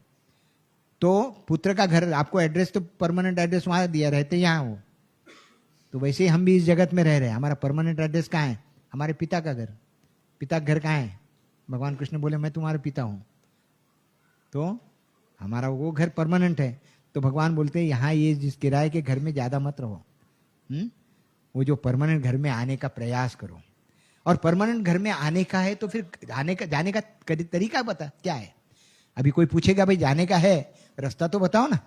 तो पुत्र का घर, आपको एड्रेस तो परमानेंट एड्रेस वहां दिया, रहते यहाँ हो, तो वैसे ही हम भी इस जगत में रह रहे हैं। हमारा परमानेंट एड्रेस कहाँ है? हमारे पिता का घर। पिता का घर कहाँ है? भगवान कृष्ण बोले मैं तुम्हारा पिता हूं, तो हमारा वो घर परमानेंट है। तो भगवान बोलते हैं यहाँ ये जिस किराए के घर में ज्यादा मत रहो, वो जो परमानेंट घर में आने का प्रयास करो। और परमानेंट घर में आने का है तो फिर जाने का तरीका बता क्या है। अभी कोई पूछेगा भाई जाने का है, रास्ता तो बताओ ना।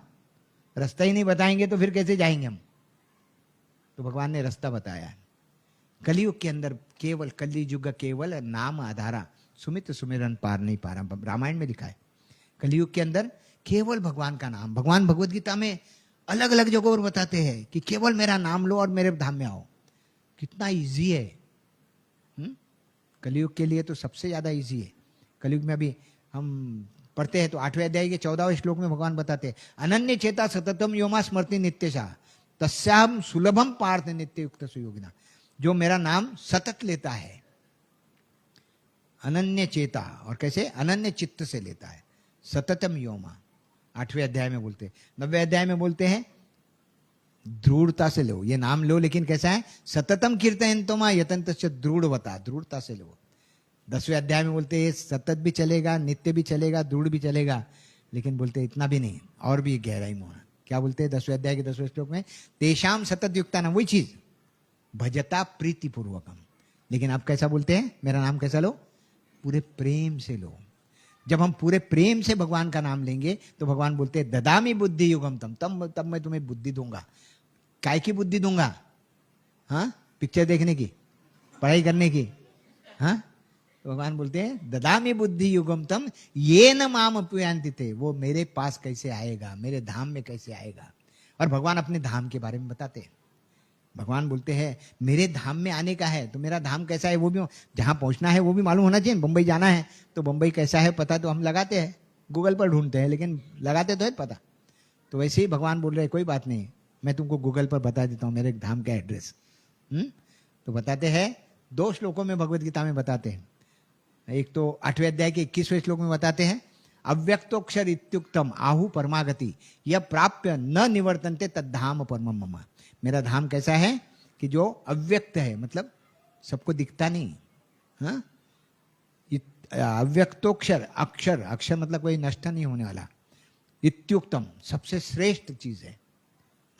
रास्ता ही नहीं बताएंगे तो फिर कैसे जाएंगे हम? तो भगवान ने रास्ता बताया है। कलयुग के अंदर केवल कलयुग केवल नाम आधारा, सुमित सुमिरन पार नहीं पा रहा। रामायण में लिखा है कलयुग के अंदर केवल भगवान का नाम। भगवान भगवत गीता में अलग अलग जगहों पर बताते हैं कि केवल मेरा नाम लो और मेरे धाम में आओ। कितना इजी है। कलयुग के लिए तो सबसे ज्यादा इजी है। कलयुग में अभी हम पढ़ते हैं तो 8वें अध्याय के 14वें श्लोक में भगवान बताते हैं, अनन्य चेता सततम योमा स्मृति नित्यशा तस्याम सुलभम पार्थ नित्य युक्त सुयोगिना। जो मेरा नाम सतत लेता है, अनन्य चेता, और कैसे? अनन्य चित्त से लेता है। सततम योमा, 8वें अध्याय में बोलते हैं। 9वें अध्याय में बोलते हैं दृढ़ता से लो, ये नाम लो, लेकिन कैसा है, सततम कीर्तन तो मां यतंत दृढ़वता, दृढ़ता से लो। 10वें अध्याय में बोलते हैं सतत भी चलेगा, नित्य भी चलेगा, दृढ़ भी चलेगा, लेकिन बोलते हैं इतना भी नहीं, और भी गहराई में होना। क्या बोलते हैं 10वें अध्याय के 10वें श्लोक में, तेषाम सतत युक्ता ना, वही चीज भजता प्रीति पूर्वकम। लेकिन आप कैसा बोलते हैं, मेरा नाम कैसा लो, पूरे प्रेम से लो। जब हम पूरे प्रेम से भगवान का नाम लेंगे तो भगवान बोलते हैं ददामी बुद्धि युगम तम, तब मैं तुम्हें बुद्धि दूंगा। काय की बुद्धि दूंगा? हाँ, पिक्चर देखने की, पढ़ाई करने की? हाँ, भगवान बोलते हैं ददामी बुद्धि युगम तम ये न माम अपयांति थे, वो मेरे पास कैसे आएगा, मेरे धाम में कैसे आएगा। और भगवान अपने धाम के बारे में बताते हैं। भगवान बोलते हैं मेरे धाम में आने का है, तो मेरा धाम कैसा है वो भी, जहां पहुंचना है वो भी मालूम होना चाहिए। बंबई जाना है तो बंबई कैसा है पता तो हम लगाते हैं, गूगल पर ढूंढते हैं, लेकिन लगाते तो है पता। तो वैसे ही भगवान बोल रहे हैं कोई बात नहीं, मैं तुमको गूगल पर बता देता हूँ मेरे धाम का एड्रेस। तो बताते हैं, 2 श्लोकों में भगवत गीता में बताते हैं। एक तो 8वें अध्याय के 21वें श्लोक में बताते हैं अव्यक्तोक्षर इत्युक्तम आहु परमागति यह प्राप्य न निवर्तन्ते तद्धाम परमम मम। मेरा धाम कैसा है कि जो अव्यक्त है, मतलब सबको दिखता नहीं। हाँ, अव्यक्तोक्षर, अक्षर, अक्षर मतलब कोई नष्ट नहीं होने वाला, इत्युक्तम सबसे श्रेष्ठ चीज है।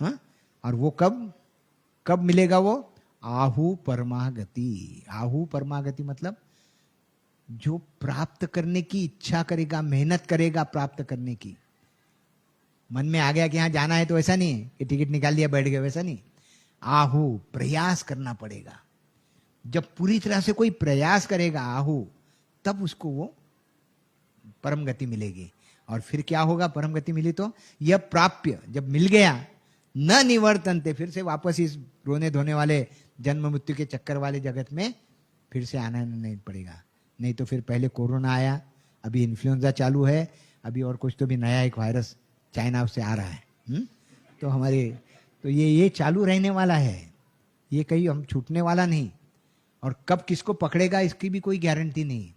हाँ, और वो कब मिलेगा वो, आहु परमागति। आहु परमागति मतलब जो प्राप्त करने की इच्छा करेगा, मेहनत करेगा प्राप्त करने की। मन में आ गया कि यहां जाना है तो ऐसा नहीं है कि टिकट निकाल लिया बैठ गया, वैसा नहीं। आहु, प्रयास करना पड़ेगा। जब पूरी तरह से कोई प्रयास करेगा आहु, तब उसको वो परम गति मिलेगी। और फिर क्या होगा, परम गति मिली तो यह प्राप्य, जब मिल गया, न निवर्तनते, फिर से वापस इस रोने धोने वाले जन्म मृत्यु के चक्कर वाले जगत में फिर से आना नहीं पड़ेगा। नहीं तो फिर पहले कोरोना आया, अभी इन्फ्लुएंजा चालू है, अभी और कुछ तो भी नया एक वायरस चाइना से आ रहा है। तो हमारे तो ये चालू रहने वाला है, ये कहीं हम छूटने वाला नहीं। और कब किसको पकड़ेगा इसकी भी कोई गारंटी नहीं।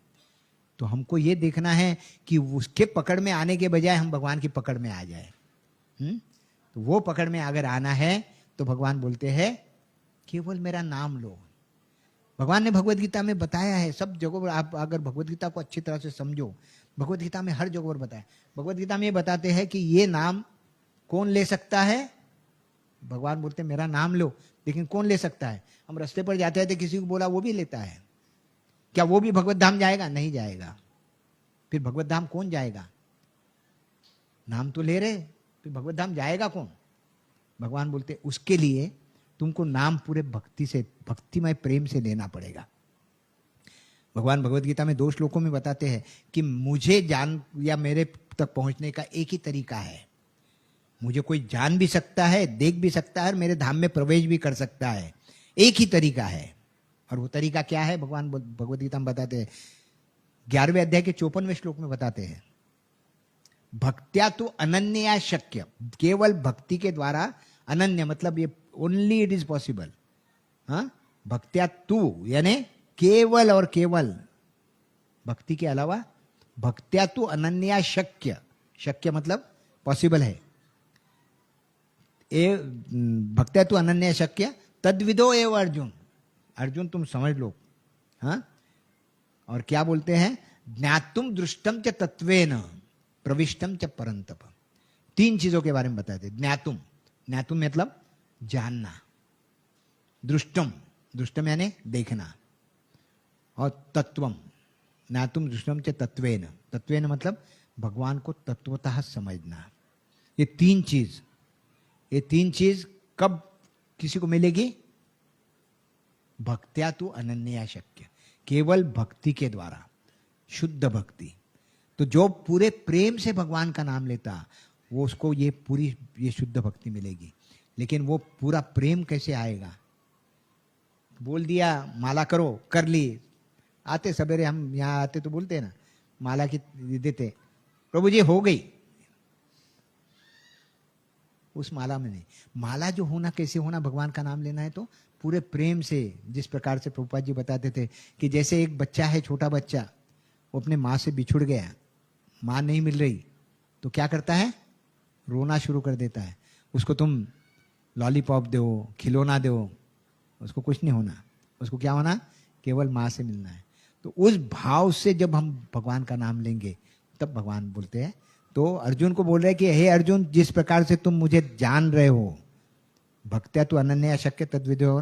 तो हमको ये देखना है कि उसके पकड़ में आने के बजाय हम भगवान की पकड़ में आ जाए। तो वो पकड़ में अगर आना है तो भगवान बोलते हैं केवल मेरा नाम लो। भगवान ने भगवत गीता में बताया है, सब जगहों पर आप अगर भगवत गीता को अच्छी तरह से समझो, भगवत गीता में हर जगह पर बताया। भगवत गीता में ये बताते हैं कि ये नाम कौन ले सकता है। भगवान बोलते हैं मेरा नाम लो, लेकिन कौन ले सकता है। हम रास्ते पर जाते हैं तो किसी को बोला वो भी लेता है, क्या वो भी भगवत धाम जाएगा? नहीं जाएगा। फिर भगवत धाम कौन जाएगा? नाम तो ले रहे, फिर भगवत धाम जाएगा कौन? भगवान बोलते उसके लिए तुमको नाम पूरे भक्ति से, भक्तिमय प्रेम से लेना पड़ेगा। भगवान भगवत गीता में 2 श्लोकों में बताते हैं कि मुझे जान या मेरे तक पहुंचने का एक ही तरीका है। मुझे कोई जान भी सकता है, देख भी सकता है, और मेरे धाम में प्रवेश भी कर सकता है। एक ही तरीका है। और वो तरीका क्या है भगवान भगवत गीता में बताते हैं। 11वें अध्याय के 54वें श्लोक में बताते हैं भक्त्या तो अनन्या शक्य, केवल भक्ति के द्वारा, अनन्य मतलब ये ओनली इट इज पॉसिबल। हाँ, भक्त्या तू यानी केवल और केवल, भक्ति के अलावा, भक्त्या तू अनन्या शक्य, शक्य मतलब पॉसिबल है। भक्त्या तू अनन्या शक्य तद्विदो एव अर्जुन, अर्जुन तुम समझ लो। हाँ, और क्या बोलते हैं, ज्ञातुम दृष्टम च तत्वेन प्रविष्टम च परंतप। 3 चीजों के बारे में बताते। ज्ञातुम, ज्ञातुम मतलब जानना, दृष्टम, दृष्टम यानी देखना, और तत्वम, ज्ञातुम दृष्टम च तत्वेन, तत्वेन मतलब भगवान को तत्वतः समझना। ये 3 चीज, ये 3 चीज कब किसी को मिलेगी? भक्त्या तु अनन्या शक्य, केवल भक्ति के द्वारा, शुद्ध भक्ति। तो जो पूरे प्रेम से भगवान का नाम लेता वो, उसको ये पूरी ये शुद्ध भक्ति मिलेगी। लेकिन वो पूरा प्रेम कैसे आएगा? बोल दिया माला करो, कर ली, आते सवेरे हम यहाँ आते तो बोलते हैं ना, माला की देते, प्रभु जी हो गई, उस माला में नहीं। माला जो होना कैसे होना, भगवान का नाम लेना है तो पूरे प्रेम से। जिस प्रकार से प्रभुपाद जी बताते थे कि जैसे एक बच्चा है, छोटा बच्चा, वो अपने माँ से बिछुड़ गया, माँ नहीं मिल रही, तो क्या करता है? रोना शुरू कर देता है। उसको तुम लॉलीपॉप दो, खिलौना दो, उसको कुछ नहीं होना। उसको क्या होना? केवल माँ से मिलना है। तो उस भाव से जब हम भगवान का नाम लेंगे तब भगवान बोलते हैं। तो अर्जुन को बोल रहे हैं कि हे अर्जुन, जिस प्रकार से तुम मुझे जान रहे हो, भक्त्या तो अनन्य अशक्य तद्विदो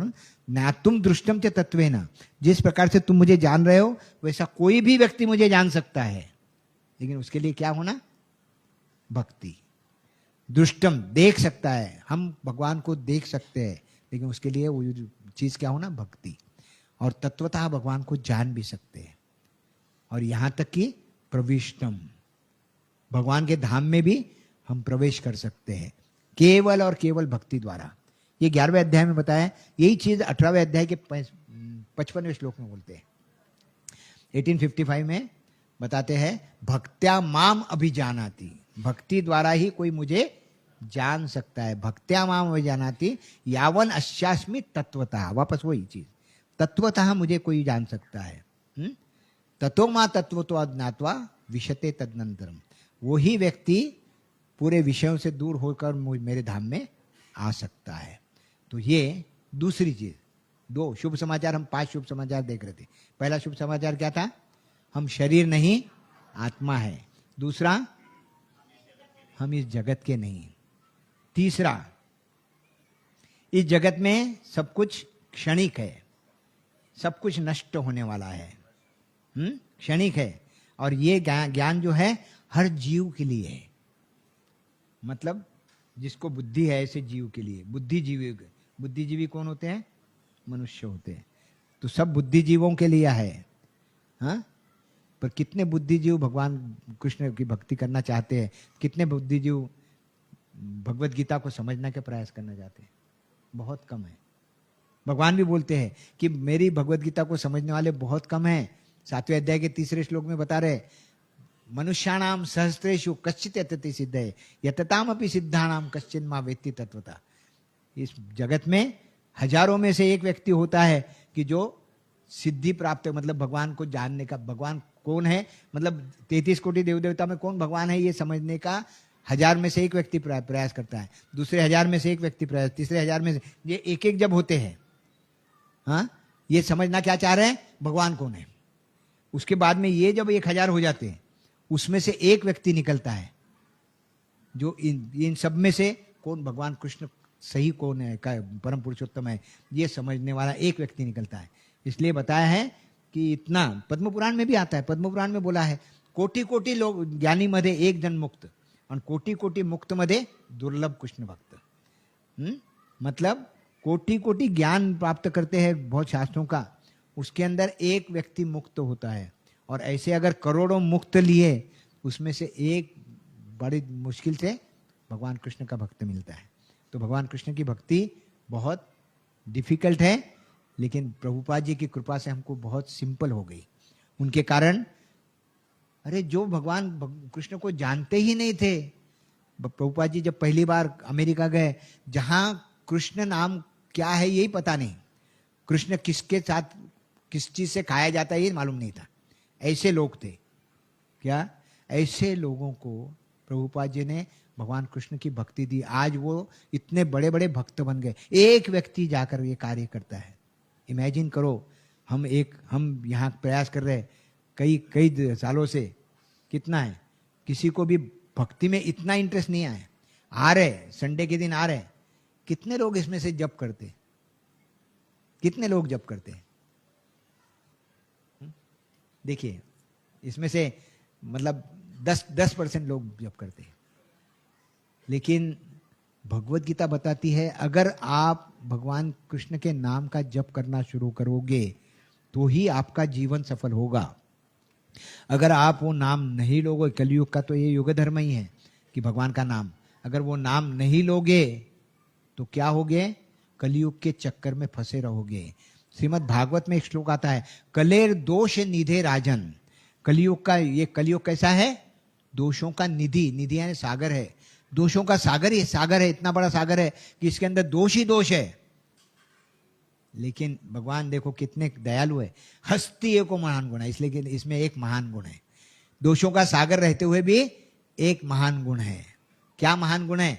ना तुम दृष्टम च तत्वेन, जिस प्रकार से तुम मुझे जान रहे हो वैसा कोई भी व्यक्ति मुझे जान सकता है, लेकिन उसके लिए क्या होना? भक्ति। दृष्टम देख सकता है, हम भगवान को देख सकते हैं, लेकिन उसके लिए वो चीज क्या होना? भक्ति। और तत्वतः भगवान को जान भी सकते हैं। और यहां तक कि प्रविष्टम, भगवान के धाम में भी हम प्रवेश कर सकते हैं केवल और केवल भक्ति द्वारा। ये 11वें अध्याय में बताया। यही चीज 18वें अध्याय के 55वें श्लोक में बोलते हैं। 1855 में बताते हैं, भक्त्या माम अभिजानाति, भक्ति द्वारा ही कोई मुझे जान सकता है। भक्त्या माम अभिजानाति यावन अस्यास्मि तत्वतः, वापस वही चीज, तत्वतः मुझे कोई जान सकता है। ततो मा तत्वतो अज्ञात्वा विशते तदनंतरम, वही व्यक्ति पूरे विषयों से दूर होकर मेरे धाम में आ सकता है। तो ये दूसरी चीज। 2 शुभ समाचार, हम 5 शुभ समाचार देख रहे थे। पहला शुभ समाचार क्या था? हम शरीर नहीं आत्मा है। दूसरा, हम इस जगत के नहीं। तीसरा, इस जगत में सब कुछ क्षणिक है, सब कुछ नष्ट होने वाला है, क्षणिक है। और ये ज्ञान जो है हर जीव के लिए है। मतलब जिसको बुद्धि है ऐसे जीव के लिए। बुद्धिजीवी कौन होते हैं? मनुष्य होते हैं। तो सब बुद्धिजीवों के लिए है। हाँ, पर कितने बुद्धिजीव भगवान कृष्ण की भक्ति करना चाहते हैं? कितने बुद्धिजीव भगवत गीता को समझने का प्रयास करना चाहते हैं? बहुत कम है। भगवान भी बोलते हैं कि मेरी भगवत गीता को समझने वाले बहुत कम हैं। 7वें अध्याय के 3 श्लोक में बता रहे, मनुष्याणाम सहस्त्रेषु कश्चित् यतते सिद्धये यततामपि सिद्धानाम कश्चिन् मा वेत्ति तत्वतः। इस जगत में हजारों में से एक व्यक्ति होता है कि जो सिद्धि प्राप्त, मतलब भगवान को जानने का, भगवान कौन है, मतलब 33 कोटि देव देवता में कौन भगवान है ये समझने का 1000 में से एक व्यक्ति प्रयास करता है। दूसरे 1000 में से एक व्यक्ति प्रयास, तीसरे 1000 में से, ये एक एक जब होते हैं, हाँ, ये समझना क्या चाह रहे हैं? भगवान कौन है। उसके बाद में ये जब 1000 हो जाते हैं, उसमें से एक व्यक्ति निकलता है जो इन सब में से कौन भगवान कृष्ण सही कौन है, का परम पुरुषोत्तम है, ये समझने वाला एक व्यक्ति निकलता है। इसलिए बताया है कि इतना पद्म पुराण में भी आता है। पद्म पुराण में बोला है, कोटि कोटि लोग ज्ञानी मध्ये एक जन मुक्त, और कोटि कोटि मुक्त मध्ये दुर्लभ कृष्ण भक्त। मतलब कोटि कोटि ज्ञान प्राप्त करते हैं बहुत शास्त्रों का, उसके अंदर एक व्यक्ति मुक्त होता है। और ऐसे अगर करोड़ों मुक्त लिए, उसमें से एक बड़ी मुश्किल से भगवान कृष्ण का भक्त मिलता है। तो भगवान कृष्ण की भक्ति बहुत डिफिकल्ट है, लेकिन प्रभुपाद जी की कृपा से हमको बहुत सिंपल हो गई। उनके कारण, अरे जो भगवान कृष्ण को जानते ही नहीं थे, प्रभुपाद जी जब पहली बार अमेरिका गए, जहां कृष्ण नाम क्या है यही पता नहीं, कृष्ण किसके साथ किस चीज से खाया जाता है ये मालूम नहीं था, ऐसे लोग थे क्या। ऐसे लोगों को प्रभुपाद जी ने भगवान कृष्ण की भक्ति दी। आज वो इतने बड़े बड़े भक्त बन गए। एक व्यक्ति जाकर ये कार्य करता है। इमेजिन करो, हम यहाँ प्रयास कर रहे कई सालों से, कितना है, किसी को भी भक्ति में इतना इंटरेस्ट नहीं आया, आ रहे संडे के दिन आ रहे, कितने लोग इसमें से जप करते, कितने लोग जप करते हैं? देखिए, इसमें से मतलब 10% लोग जप करते हैं। लेकिन भगवत गीता बताती है, अगर आप भगवान कृष्ण के नाम का जप करना शुरू करोगे तो ही आपका जीवन सफल होगा। अगर आप वो नाम नहीं लोगे, कलयुग का तो ये युग धर्म ही है कि भगवान का नाम, अगर वो नाम नहीं लोगे तो क्या होगे? कलयुग के चक्कर में फंसे रहोगे। श्रीमद् भागवत में एक श्लोक आता है, कलेर दोष निधे राजन। कलयुग का, ये कलयुग कैसा है? दोषों का निधि, निधि यानी सागर है, दोषों का सागर ही सागर है, इतना बड़ा सागर है कि इसके अंदर दोष ही दोष है। लेकिन भगवान देखो कितने दयालु है। हस्ती एक महान गुण है, इसलिए कि इसमें एक महान गुण है। दोषों का सागर रहते हुए भी एक महान गुण है, क्या महान गुण है?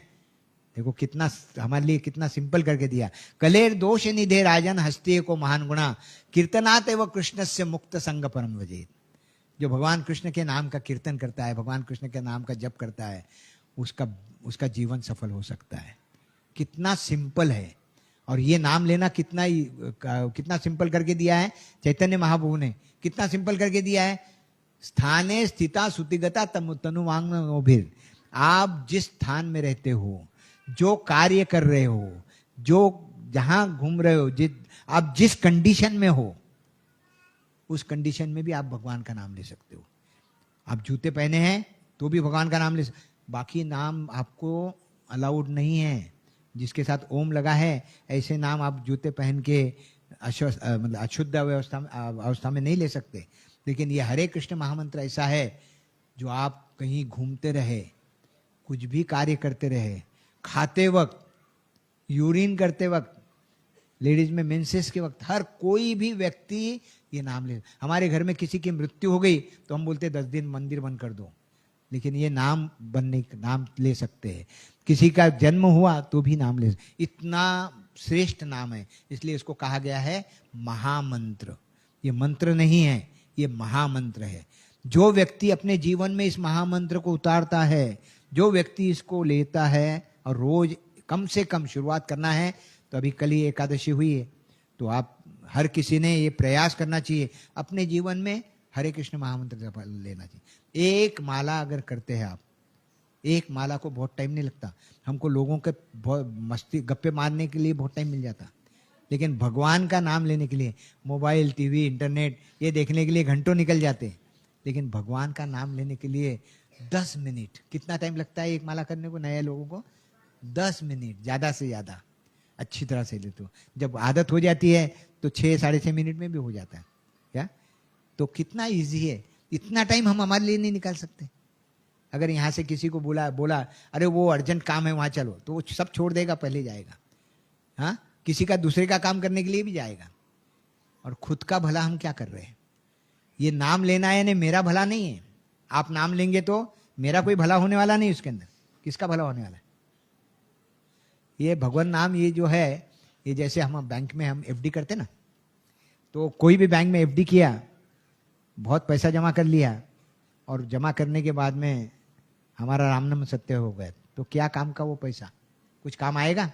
देखो कितना हमारे लिए कितना सिंपल करके दिया। कलेर दोष निधे राजन हस्ती को महान गुणा कीर्तनात एवं कृष्ण से मुक्त संग परम वजेत। जो भगवान कृष्ण के नाम का कीर्तन करता है, भगवान कृष्ण के नाम का जप करता है, उसका जीवन सफल हो सकता है। कितना सिंपल है। और ये नाम लेना कितना सिंपल करके दिया है चैतन्य महाप्रभु ने। कितना सिंपल करके दिया है। स्थाने स्थिता सुतिगता तनुवांग। आप जिस स्थान में रहते हो, जो कार्य कर रहे हो, जो जहां घूम रहे हो, आप जिस कंडीशन में हो, उस कंडीशन में भी आप भगवान का नाम ले सकते हो। आप जूते पहने हैं तो भी भगवान का नाम ले सकते। बाकी नाम आपको अलाउड नहीं है। जिसके साथ ओम लगा है ऐसे नाम आप जूते पहन के मतलब अशुद्ध अवस्था में नहीं ले सकते। लेकिन ये हरे कृष्ण महामंत्र ऐसा है जो आप कहीं घूमते रहे, कुछ भी कार्य करते रहे, खाते वक्त, यूरिन करते वक्त, लेडीज में मेंसेस के वक्त, हर कोई भी व्यक्ति ये नाम ले। हमारे घर में किसी की मृत्यु हो गई तो हम बोलते 10 दिन मंदिर बंद कर दो, लेकिन ये नाम ले सकते हैं। किसी का जन्म हुआ तो भी नाम ले। इतना श्रेष्ठ नाम है, इसलिए इसको कहा गया है महामंत्र। ये मंत्र नहीं है, ये महामंत्र है। जो व्यक्ति अपने जीवन में इस महामंत्र को उतारता है, जो व्यक्ति इसको लेता है और रोज कम से कम शुरुआत करना है, तो अभी कल ही एकादशी हुई है, तो आप हर किसी ने ये प्रयास करना चाहिए अपने जीवन में हरे कृष्ण महामंत्र जप लेना चाहिए। एक माला अगर करते हैं आप, एक माला को बहुत टाइम नहीं लगता। हमको लोगों के बहुत मस्ती गप्पे मारने के लिए बहुत टाइम मिल जाता, लेकिन भगवान का नाम लेने के लिए मोबाइल, टीवी, इंटरनेट ये देखने के लिए घंटों निकल जाते। लेकिन भगवान का नाम लेने के लिए 10 मिनट, कितना टाइम लगता है एक माला करने को? नए लोगों को 10 मिनट ज़्यादा से ज़्यादा अच्छी तरह से लेते हो। जब आदत हो जाती है तो 6 साढ़े 6 मिनट में भी हो जाता है क्या? तो कितना इजी है। इतना टाइम हम हमारे लिए नहीं निकाल सकते। अगर यहाँ से किसी को बोला अरे वो अर्जेंट काम है वहाँ चलो, तो वो सब छोड़ देगा, पहले जाएगा। हाँ, किसी का दूसरे का काम करने के लिए भी जाएगा। और खुद का भला हम क्या कर रहे हैं? ये नाम लेना है यानी मेरा भला नहीं है। आप नाम लेंगे तो मेरा कोई भला होने वाला नहीं, उसके अंदर किसका भला होने वाला है? ये भगवान नाम, ये जो है, ये जैसे हम बैंक में हम एफडी करते ना, तो कोई भी बैंक में एफडी किया, बहुत पैसा जमा कर लिया, और जमा करने के बाद में हमारा राम नाम सत्य हो गया, तो क्या काम का वो पैसा? कुछ काम आएगा?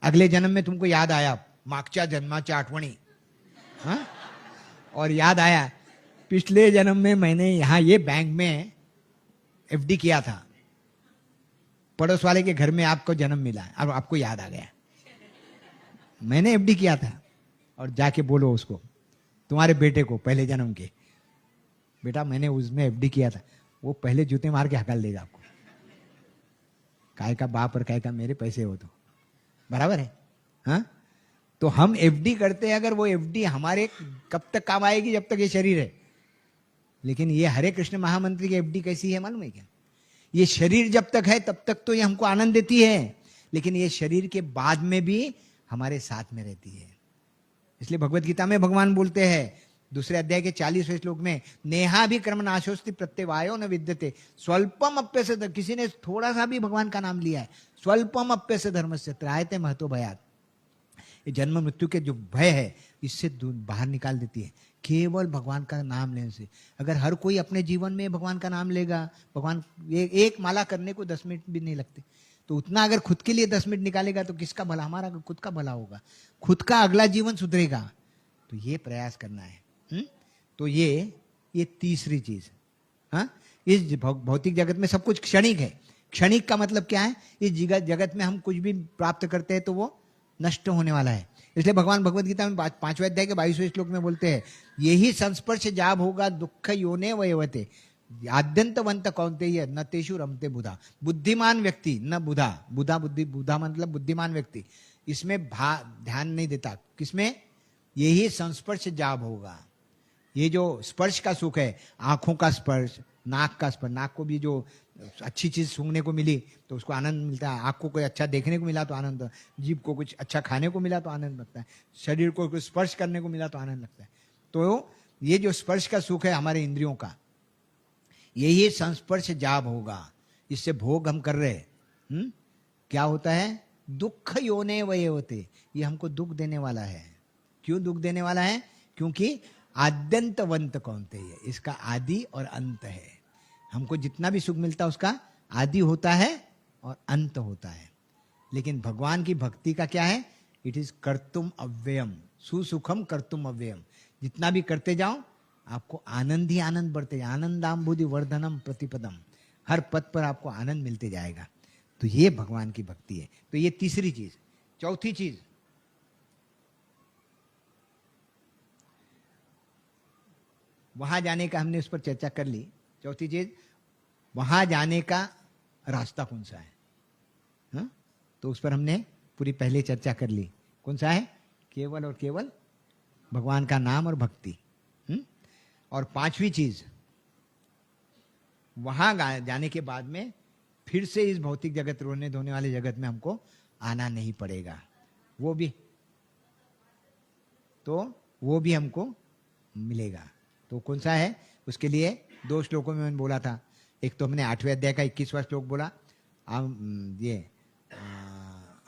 अगले जन्म में तुमको याद आया मागच्या जन्माच्या आठवणी, हाँ, और याद आया पिछले जन्म में मैंने यहाँ ये बैंक में एफडी किया था, पड़ोस वाले के घर में आपको जन्म मिला, अब आपको याद आ गया मैंने एफडी किया था। और जाके बोलो उसको, तुम्हारे बेटे को पहले जन्म के, बेटा मैंने उसमें एफडी किया था, वो पहले जूते मार के हकाल देगा आपको। काय का बाप और काय का मेरे पैसे हो, तो बराबर है। हाँ, तो हम एफडी करते हैं, अगर वो एफडी हमारे कब तक काम आएगी? जब तक ये शरीर है। लेकिन ये हरे कृष्ण महामंत्र की एफडी कैसी है मालूम है क्या? ये शरीर जब तक है तब तक तो ये हमको आनंद देती है, लेकिन ये शरीर के बाद में भी हमारे साथ में रहती है। इसलिए भगवत गीता में भगवान बोलते हैं दूसरे अध्याय के 40वें श्लोक में, नेहा भी कर्म नाशोस्ति प्रत्यवायो न विद्यते स्वल्पम अप्यस्य। किसी ने थोड़ा सा भी भगवान का नाम लिया है, स्वल्पम अप्यस्य धर्मस्य त्रायते महतो भयात्। ये जन्म मृत्यु के जो भय है, इससे बाहर निकाल देती है केवल भगवान का नाम लेने से। अगर हर कोई अपने जीवन में भगवान का नाम लेगा, भगवान एक माला करने को 10 मिनट भी नहीं लगते, तो उतना अगर खुद के लिए 10 मिनट निकालेगा तो किसका भला? हमारा खुद का भला होगा, खुद का अगला जीवन सुधरेगा। तो ये प्रयास करना है। तो ये तीसरी चीज। हाँ, इस भौतिक जगत में सब कुछ क्षणिक है। क्षणिक का मतलब क्या है? इस जगत में हम कुछ भी प्राप्त करते हैं तो वो नष्ट होने वाला है। इसलिए भगवान भगवत गीता में 5वें अध्याय के 22वें श्लोक में बोलते हैं, यही संस्पर्श जाब होगा दुख योने वयवते आद्यंतवंत कौन्तेय न तेषु रमते बुधा। बुद्धिमान व्यक्ति न बुधा, बुधा मतलब बुद्धिमान व्यक्ति, इसमें ध्यान नहीं देता। किसमें? यही संस्पर्श जाब होगा। ये जो स्पर्श का सुख है, आंखों का स्पर्श, नाक का स्पर्श, नाक को भी जो अच्छी चीज सूंघने को मिली तो उसको आनंद मिलता है, आंख को कोई अच्छा देखने को मिला तो आनंद, जीभ को कुछ अच्छा खाने को मिला तो आनंद लगता है, शरीर को कुछ स्पर्श करने को मिला तो आनंद लगता है। तो ये जो स्पर्श का सुख है हमारे इंद्रियों का, यही संस्पर्श जाब होगा। इससे भोग हम कर रहे हैं, क्या होता है? दुख योने वये होते, ये हमको दुख देने वाला है। क्यों दुख देने वाला है? क्योंकि आद्यंतवंत कौन्तेय, इसका आदि और अंत है। हमको जितना भी सुख मिलता है उसका आदि होता है और अंत होता है। लेकिन भगवान की भक्ति का क्या है? इट इज कर्तुम अव्ययम, सुसुखम कर्तुम अव्ययम। जितना भी करते जाओ आपको आनंद ही आनंद बढ़ते जाए, आनंदाम्बुधि वर्धनम प्रतिपदम, हर पद पर आपको आनंद मिलते जाएगा। तो ये भगवान की भक्ति है। तो ये तीसरी चीज। चौथी चीज, वहां जाने का हमने उस पर चर्चा कर ली। चौथी चीज, वहां जाने का रास्ता कौन सा है? हा? तो उस पर हमने पूरी पहले चर्चा कर ली। कौन सा है? केवल और केवल भगवान का नाम और भक्ति। और पांचवी चीज, वहां जाने के बाद में फिर से इस भौतिक जगत, रोने धोने वाले जगत में हमको आना नहीं पड़ेगा। वो भी हमको मिलेगा। तो कौन सा है? उसके लिए 2 श्लोकों में मैंने बोला था। एक तो हमने 8वें अध्याय का 21वां श्लोक बोला, ये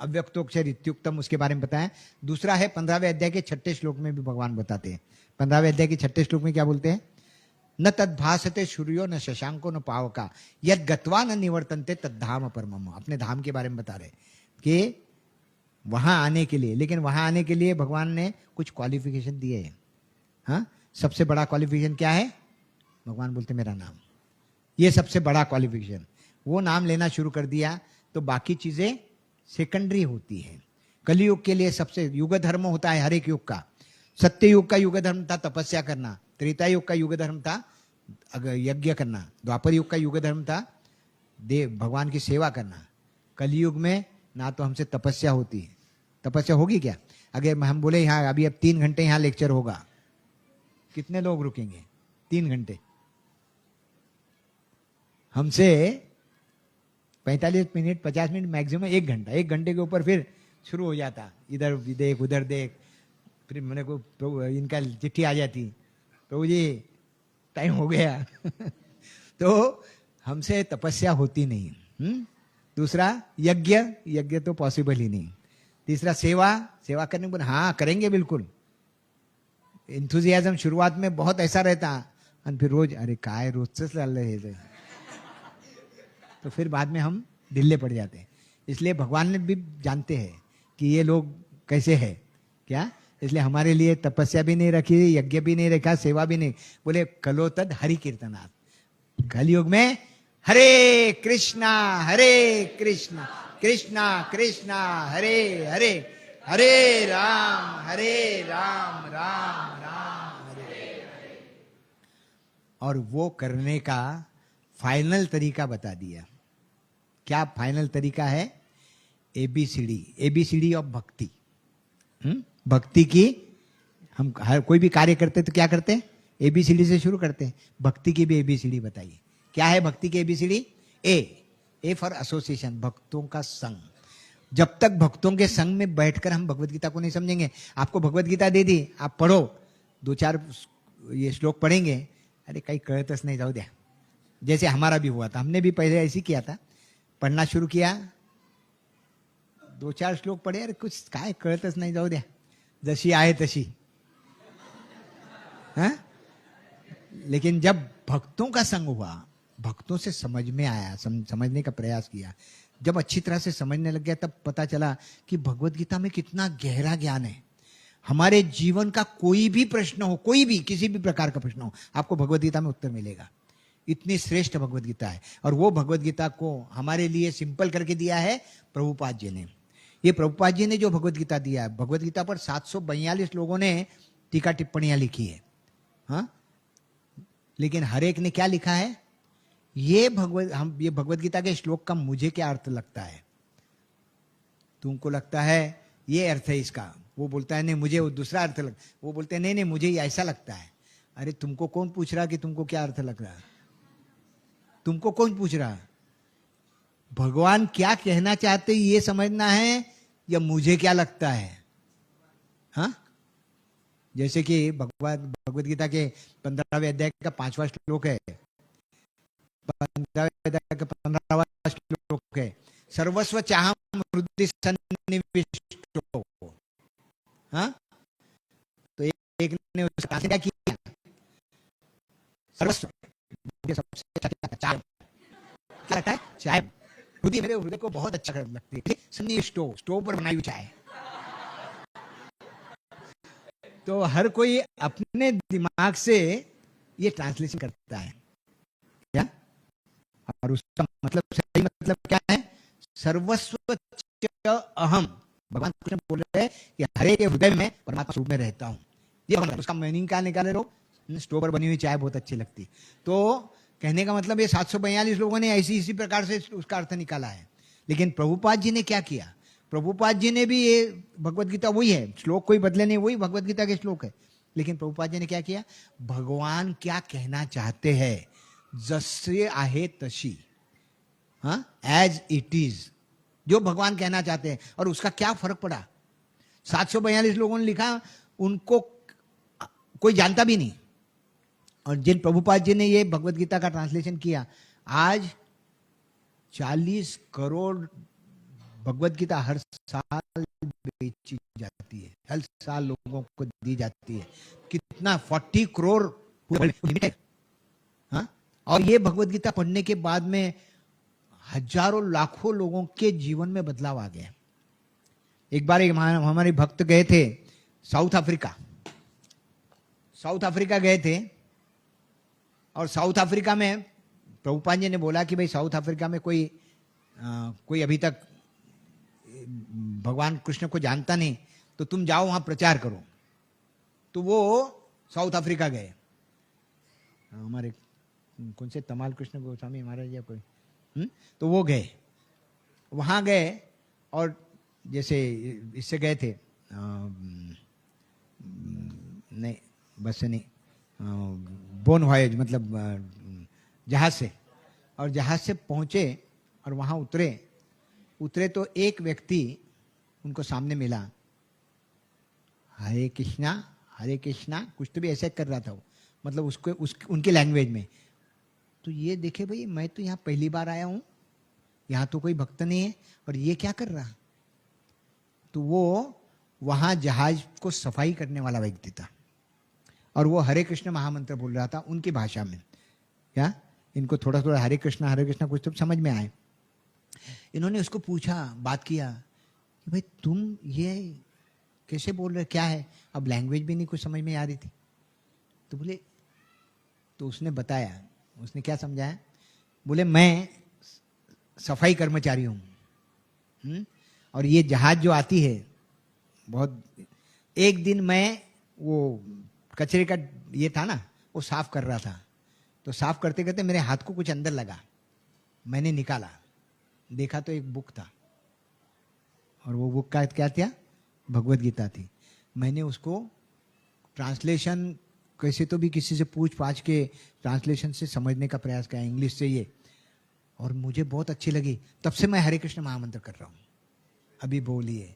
अव्यक्तोक्षर इत्युक्तम, उसके बारे में बताया। दूसरा है 15वें अध्याय के 6ठे श्लोक में भी भगवान बताते हैं। 15वें अध्याय के 6ठे श्लोक में क्या बोलते हैं? न तद्भासते सूर्यो न शशांको न पावका यद गत्वा न निवर्तन्ते तद्धाम परमम। अपने धाम के बारे में बता रहे कि वहां आने के लिए, लेकिन वहां आने के लिए भगवान ने कुछ क्वालिफिकेशन दिए हैं। हाँ, सबसे बड़ा क्वालिफिकेशन क्या है? भगवान बोलते मेरा नाम, ये सबसे बड़ा क्वालिफिकेशन। वो नाम लेना शुरू कर दिया तो बाकी चीजें सेकेंडरी होती है। कलियुग के लिए सबसे युग धर्म होता है हर एक युग का। सत्य युग का युग धर्म था तपस्या करना, त्रेता युग का युग धर्म था यज्ञ करना, द्वापर युग का युग धर्म था देव भगवान की सेवा करना। कलियुग में ना तो हमसे तपस्या होती है। तपस्या होगी क्या? अगर हम बोले यहाँ अभी अब 3 घंटे यहाँ लेक्चर होगा, कितने लोग रुकेंगे? 3 घंटे। हमसे 45 मिनट 50 मिनट मैक्सिमम 1 घंटा। 1 घंटे के ऊपर फिर शुरू हो जाता, इधर देख उधर देख। फिर मैंने को इनका चिट्ठी आ जाती, प्रभु जी टाइम हो गया। तो हमसे तपस्या होती नहीं। दूसरा यज्ञ तो पॉसिबल ही नहीं। तीसरा सेवा करने को हाँ करेंगे बिल्कुल। एंथुजियाज्म शुरुआत में बहुत ऐसा रहता, और फिर रोज अरे काय रोजच चल रहे थे, तो फिर बाद में हम ढीले पड़ जाते हैं। इसलिए भगवान ने भी जानते हैं कि ये लोग कैसे हैं क्या, इसलिए हमारे लिए तपस्या भी नहीं रखी, यज्ञ भी नहीं रखा, सेवा भी नहीं। बोले कलो तद हरि कीर्तनात्। कलयुग में हरे कृष्णा कृष्णा कृष्णा हरे हरे, हरे राम राम राम हरे। और वो करने का फाइनल तरीका बता दिया। क्या फाइनल तरीका है? एबीसीडी ऑफ भक्ति। भक्ति की हम हर कोई भी कार्य करते तो क्या करते हैं? एबीसीडी से शुरू करते हैं। भक्ति की भी एबीसीडी बताइए। क्या है भक्ति की एबीसीडी? ए फॉर एसोसिएशन, भक्तों का संग। जब तक भक्तों के संग में बैठकर हम भगवत गीता को नहीं समझेंगे। आपको भगवत गीता दे दी, आप पढ़ो, 2-4 ये श्लोक पढ़ेंगे, अरे कहीं कळतच नहीं, जाओ द्या। जैसे हमारा भी हुआ था, हमने भी पहले ऐसे किया था, पढ़ना शुरू किया, 2-4 श्लोक पढ़े, अरे कुछ काय कळतच नहीं, जाऊ द्या, जशी आहे तशी। हाँ? लेकिन जब भक्तों का संग हुआ, भक्तों से समझ में आया, समझने का प्रयास किया, जब अच्छी तरह से समझने लग गया, तब पता चला कि भगवत गीता में कितना गहरा ज्ञान है। हमारे जीवन का कोई भी प्रश्न हो, कोई भी किसी भी प्रकार का प्रश्न हो, आपको भगवत गीता में उत्तर मिलेगा। इतनी श्रेष्ठ भगवत गीता है। और वो भगवत गीता को हमारे लिए सिंपल करके दिया है प्रभुपाद जी ने। ये प्रभुपाद जी ने जो भगवत गीता दिया है, भगवत गीता पर 742 लोगों ने टीका टिप्पणियां लिखी है। हाँ, लेकिन हर एक ने क्या लिखा है? ये भगवत गीता के श्लोक का मुझे क्या अर्थ लगता है, तुमको लगता है ये अर्थ है इसका। वो बोलता है नहीं मुझे वो दूसरा अर्थ लग, वो बोलते हैं नहीं मुझे ये ऐसा लगता है। अरे तुमको कौन पूछ रहा कि तुमको क्या अर्थ लग रहा है? तुमको कौन पूछ रहा? भगवान क्या कहना चाहते ये समझना है, या मुझे क्या लगता है? हाँ, जैसे कि भगवत गीता के 15वें अध्याय का 5वां श्लोक है, 15वें अध्याय का 15वां श्लोक है, सर्वस्व चाहम हृदय सन्निविष्टो। हाँ, तो एक ने उसका क्या किया, सर्वस्व सबसे अच्छा क्या लगता है, चाय। हृदय, मेरे हृदय को बहुत अच्छा लगती है, सन्निविष्टो, स्टोव पर बनाई हुई चाय। तो हर कोई अपने दिमाग से ये ट्रांसलेशन करता है क्या, और उसका मतलब, सही मतलब क्या है, सर्वस्व अहम। भगवान कृष्ण बोल रहे हैं कि हरे के हृदय में परमात्मा स्वरूप में रहता हूं। ये उसका मीनिंग क्या निकाले लोग, स्टोव पर बनी हुई चाय बहुत अच्छी लगती। तो कहने का मतलब ये 742 लोगों ने इसी प्रकार से उसका अर्थ निकाला है। लेकिन प्रभुपाद जी ने क्या किया, प्रभुपाद जी ने भी, ये भगवत गीता वही है, श्लोक कोई बदले नहीं, वही भगवत गीता के श्लोक है। लेकिन प्रभुपाद जी ने क्या किया, भगवान क्या कहना चाहते हैं, जैसे आहे तशी, हाँ, एज इट इज, जो भगवान कहना चाहते हैं। और उसका क्या फर्क पड़ा, 742 लोगों ने लिखा, उनको कोई जानता भी नहीं। और जिन प्रभुपाद जी ने ये भगवत गीता का ट्रांसलेशन किया, आज 40 करोड़ भगवत गीता हर साल बेची जाती है, हर साल लोगों को दी जाती है। कितना, 40 करोड़ लिमिट है। हाँ, और ये भगवत गीता पढ़ने के बाद में हजारों लाखों लोगों के जीवन में बदलाव आ गया। एक बार हमारे भक्त गए थे साउथ अफ्रीका, साउथ अफ्रीका गए थे। और साउथ अफ्रीका में प्रभुपाद जी ने बोला कि भाई साउथ अफ्रीका में कोई अभी तक भगवान कृष्ण को जानता नहीं, तो तुम जाओ वहां प्रचार करो। तो वो साउथ अफ्रीका गए, हमारे कौन से तमाल कृष्ण गोस्वामी महाराज या कोई, तो वो गए, वहां गए। और जैसे इससे गए थे, नहीं बस से नहीं, बोन वॉयज, मतलब जहाज से। और जहाज से पहुंचे और वहां उतरे तो एक व्यक्ति उनको सामने मिला, हरे कृष्णा कुछ तो भी ऐसे कर रहा था वो, मतलब उनके लैंग्वेज में। तो ये देखे भाई, मैं तो यहाँ पहली बार आया हूँ, यहाँ तो कोई भक्त नहीं है, और ये क्या कर रहा। तो वो वहां जहाज को सफाई करने वाला व्यक्ति था, और वो हरे कृष्ण महामंत्र बोल रहा था उनकी भाषा में। क्या इनको थोड़ा थोड़ा हरे कृष्णा कुछ तो समझ में आए। इन्होंने उसको पूछा, बात किया कि भाई तुम ये कैसे बोल रहे, क्या है। अब लैंग्वेज भी नहीं कुछ समझ में आ रही थी। तो बोले, तो उसने बताया, उसने क्या समझाया, बोले मैं सफाई कर्मचारी हूँ, और ये जहाज जो आती है बहुत, एक दिन मैं वो कचरे का ये था ना, वो साफ कर रहा था। तो साफ करते करते मेरे हाथ को कुछ अंदर लगा, मैंने निकाला, देखा तो एक बुक था, और वो बुक का क्या था, भगवत गीता थी। मैंने उसको ट्रांसलेशन कैसे तो भी किसी से पूछ पाछ के ट्रांसलेशन से समझने का प्रयास किया, इंग्लिश से ये, और मुझे बहुत अच्छी लगी। तब से मैं हरे कृष्ण महामंत्र कर रहा हूँ। अभी बोलिए,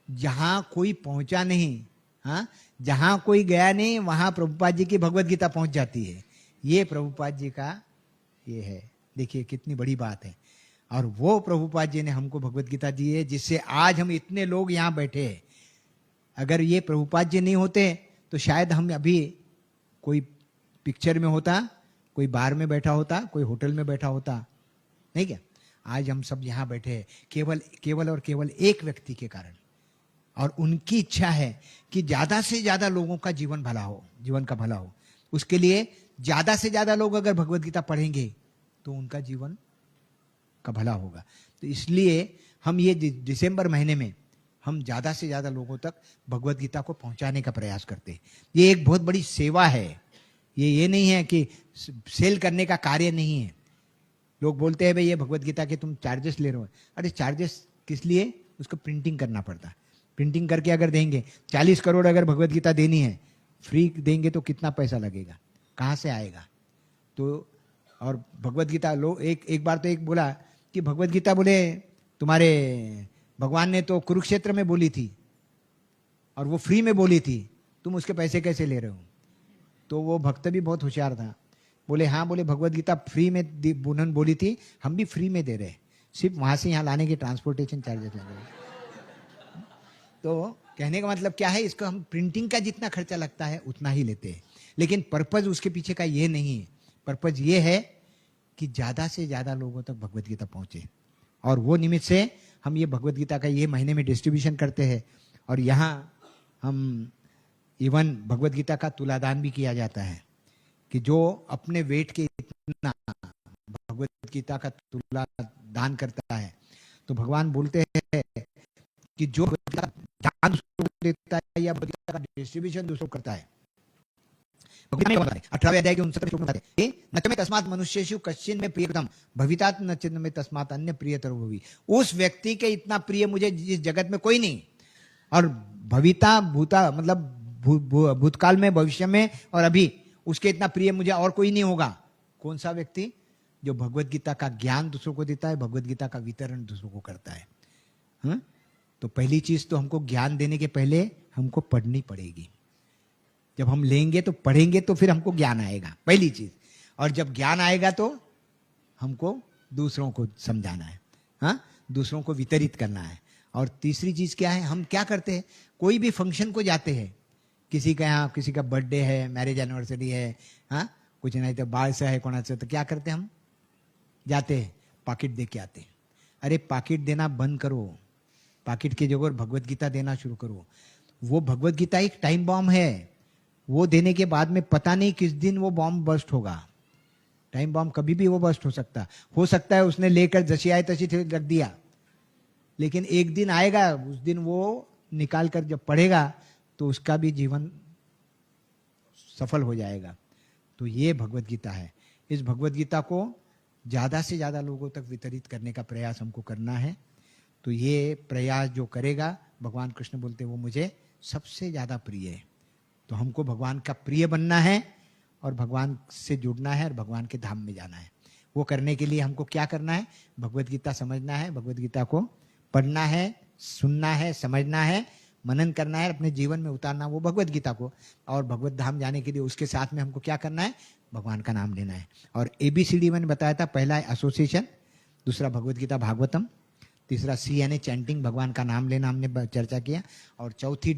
जहां कोई पहुंचा नहीं, हाँ, जहां कोई गया नहीं, वहां प्रभुपाद जी की भगवत गीता पहुंच जाती है। ये प्रभुपाद जी का ये है, देखिए कितनी बड़ी बात है। और वो प्रभुपाद जी ने हमको भगवत गीता दी है, जिससे आज हम इतने लोग यहाँ बैठे हैं। अगर ये प्रभुपाद जी नहीं होते तो शायद हम अभी कोई पिक्चर में होता, कोई बार में बैठा होता, कोई होटल में बैठा होता, नहीं क्या। आज हम सब यहाँ बैठे हैं केवल और केवल एक व्यक्ति के कारण, और उनकी इच्छा है कि ज्यादा से ज्यादा लोगों का जीवन भला हो, जीवन का भला हो। उसके लिए ज्यादा से ज्यादा लोग अगर भगवत गीता पढ़ेंगे तो उनका जीवन का भला होगा। तो इसलिए हम ये दिसंबर महीने में हम ज्यादा से ज्यादा लोगों तक भगवत गीता को पहुंचाने का प्रयास करते हैं। ये एक बहुत बड़ी सेवा है, ये नहीं है कि सेल करने का कार्य नहीं है। लोग बोलते हैं भाई ये भगवत गीता के तुम चार्जेस ले रहे हो। अरे चार्जेस किस लिए, उसको प्रिंटिंग करना पड़ता है। प्रिंटिंग करके अगर देंगे, 40 करोड़ अगर भगवत गीता देनी है, फ्री देंगे तो कितना पैसा लगेगा, कहाँ से आएगा। तो और भगवत गीता एक बार तो एक बोला कि भगवत गीता बोले तुम्हारे भगवान ने तो कुरुक्षेत्र में बोली थी और वो फ्री में बोली थी, तुम उसके पैसे कैसे ले रहे हो। तो वो भक्त भी बहुत होशियार था, बोले हाँ, बोले भगवत गीता फ्री में उन्होंने बोली थी, हम भी फ्री में दे रहे हैं, सिर्फ वहां से यहाँ लाने के ट्रांसपोर्टेशन चार्जेस लगेंगे। तो कहने का मतलब क्या है, इसको हम प्रिंटिंग का जितना खर्चा लगता है उतना ही लेते हैं, लेकिन पर्पज उसके पीछे का ये नहीं है। पर्पज ये है कि ज्यादा से ज्यादा लोगों तक भगवत गीता पहुंचे, और वो निमित्त से हम ये भगवत गीता का ये महीने में डिस्ट्रीब्यूशन करते हैं। और यहाँ हम इवन भगवत गीता का तुलादान भी किया जाता है कि जो अपने वेट के इतना भगवत गीता का तुला दान करता है, तो भगवान बोलते हैं कि जो दान दूसरों को देता है या भगवत गीता का डिस्ट्रीब्यूशन दूसरों करता है, 18वें अध्याय के 69वें श्लोक में बताते हैं, नच में तस्मात् मनुष्येषु कश्चिन में प्रियतम भवितात नचिन में तस्मात् अन्य प्रियतर भवी। उस व्यक्ति के इतना प्रिय मुझे इस जगत में कोई नहीं, और भविता भूता मतलब भूतकाल में, भविष्य में और अभी उसके इतना प्रिय मुझे और कोई नहीं होगा। कौन सा व्यक्ति? जो भगवत गीता का ज्ञान दूसरों को देता है, भगवत गीता का वितरण दूसरों को करता है। हाँ? तो पहली चीज तो हमको ज्ञान देने के पहले हमको पढ़नी पड़ेगी। जब हम लेंगे तो पढ़ेंगे तो फिर हमको ज्ञान आएगा, पहली चीज। और जब ज्ञान आएगा तो हमको दूसरों को समझाना है, हाँ, दूसरों को वितरित करना है। और तीसरी चीज क्या है, हम क्या करते हैं, कोई भी फंक्शन को जाते हैं, किसी का यहाँ किसी का बर्थडे है, मैरिज एनिवर्सरी है, हाँ, कुछ नहीं तो बारसा है कोणाचं, तो क्या करते हैं हम, जाते हैं पाकिट दे के आते हैं। अरे पाकिट देना बंद करो, पाकिट की जगह भगवत गीता देना शुरू करो। वो भगवत गीता एक टाइम बॉम्ब है, वो देने के बाद में पता नहीं किस दिन वो बॉम्ब बस्ट होगा। टाइम बॉम्ब कभी भी वो बस्ट हो सकता है उसने लेकर जैसी आए तैसी रख दिया, लेकिन एक दिन आएगा, उस दिन वो निकाल कर जब पढ़ेगा तो उसका भी जीवन सफल हो जाएगा। तो ये भगवत गीता है। इस भगवत गीता को ज्यादा से ज्यादा लोगों तक वितरित करने का प्रयास हमको करना है। तो ये प्रयास जो करेगा, भगवान कृष्ण बोलते हैं वो मुझे सबसे ज्यादा प्रिय है। तो हमको भगवान का प्रिय बनना है और भगवान से जुड़ना है और भगवान के धाम में जाना है। वो करने के लिए हमको क्या करना है, भगवत गीता समझना है, भगवत गीता को पढ़ना है, सुनना है, समझना है, मनन करना है, अपने जीवन में उतारना वो भगवत गीता को। और भगवत धाम जाने के लिए उसके साथ में हमको क्या करना है, भगवान का नाम लेना है। और ABCD मैंने बताया था, पहला है एसोसिएशन, दूसरा भगवत गीता भागवतम, तीसरा C यानी चैंटिंग, भगवान का नाम लेना हमने चर्चा किया, और चौथी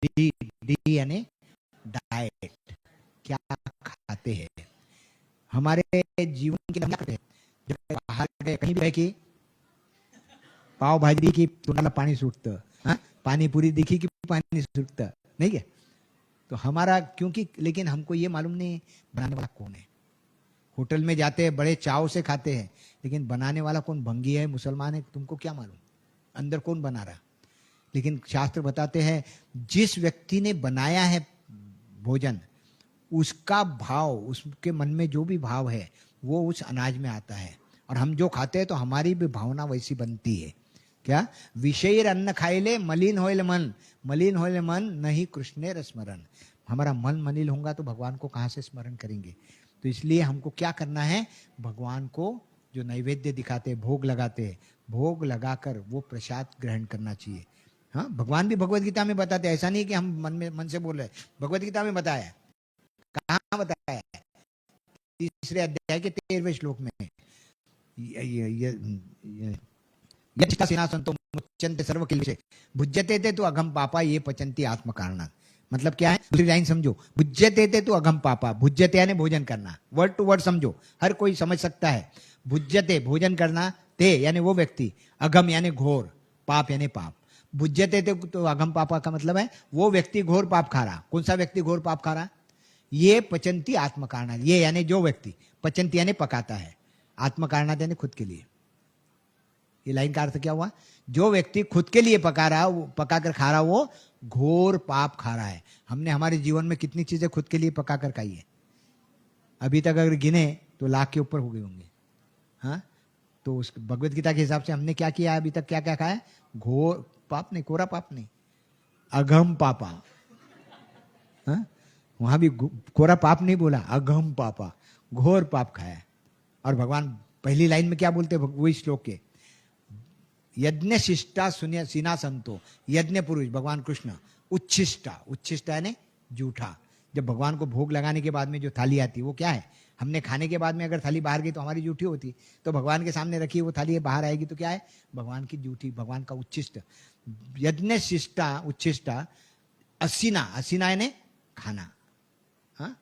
D यानी डाइट, क्या खाते हैं। हमारे जीवन के क्या हैं, जब बाहर गए कहीं भी है कि पाव भाजी दिखी तोंडाला पाणी सुटतं, हाँ, पानी पूरी दिखी कि पानी सुटतं, नहीं क्या? तो हमारा क्योंकि, लेकिन हमको ये मालूम नहीं बनाने वाला कौन है। होटल में जाते हैं, बड़े चाव से खाते हैं, लेकिन बनाने वाला कौन, भंगी है, मुसलमान है, तुमको क्या मालूम अंदर कौन बना रहा। लेकिन शास्त्र बताते हैं जिस व्यक्ति ने बनाया है भोजन, उसका भाव, उसके मन में जो भी भाव है वो उस अनाज में आता है। और हम जो खाते हैं तो हमारी भी भावना वैसी बनती है। क्या? विषय अन्न खाइले मलिन होइल मन, मलिन होइल मन नहीं कृष्ण स्मरण। हमारा मन मलिन होगा तो भगवान को कहाँ से स्मरण करेंगे। तो इसलिए हमको क्या करना है, भगवान को जो नैवेद्य दिखाते, भोग लगाते, भोग लगाकर वो प्रसाद ग्रहण करना चाहिए। हाँ, भगवान भी भगवत गीता में बताते हैं, ऐसा नहीं कि हम मन से बोल रहे, भगवत गीता में बताया है। कहाँ बताया है? 3 अध्याय के 13वें श्लोक में, सेनासंतो मुच्यन्ते सर्व किल्बिषे भुज्यते ते तो अघम पापा ये पचंती आत्म कारणात्। मतलब क्या है, दूसरी लाइन समझो, भुज्यते ते तो अघम पापा, भुज्यते यानी भोजन करना, वर्ड टू वर्ड समझो, हर कोई समझ सकता है। भुज्यते भोजन करना, ते यानी वो व्यक्ति, अघम यानी घोर, पाप यानी पाप। भुज्यते ते तो अघम पापा का मतलब है वो व्यक्ति घोर पाप खा रहा। कौन सा व्यक्ति घोर पाप खा रहा? ये पचंती आत्म कारणात्, ये यानी जो व्यक्ति, पचंती यानी पकाता है, आत्म कारणात् यानी खुद के लिए। ये लाइन का अर्थ क्या हुआ? जो व्यक्ति खुद के लिए पका रहा, पका कर खा रहा, वो घोर पाप खा रहा है। हमने हमारे जीवन में कितनी चीजें खुद के लिए पका कर खाई है? अभी तक अगर गिने तो लाख के ऊपर हो गए होंगे। हाँ, तो उस भगवत गीता के हिसाब से हमने क्या किया है अभी तक? क्या क्या खाया है? घोर पाप नहीं, कोरा पाप नहीं, अघम पापा। हाँ, वहां भी कोरा पाप नहीं बोला, अघम पापा, घोर पाप खाया। और भगवान पहली लाइन में क्या बोलते हैं वही श्लोक के, यज्ञ शिष्टा सुनिया सीना संतो, यज्ञ पुरुष भगवान कृष्ण, उच्छिष्टा, उच्छिष्टा यानी जूठा। जब भगवान को भोग लगाने के बाद में जो थाली आती है वो क्या है? हमने खाने के बाद में अगर थाली बाहर गई तो हमारी ड्यूटी होती, तो भगवान के सामने रखी वो थाली बाहर आएगी तो क्या है, भगवान की ड्यूटी, भगवान का उच्छिष्ट, यज्ञ शिष्टा उच्छिष्टा असीना, असीना यानी खाना, हाँ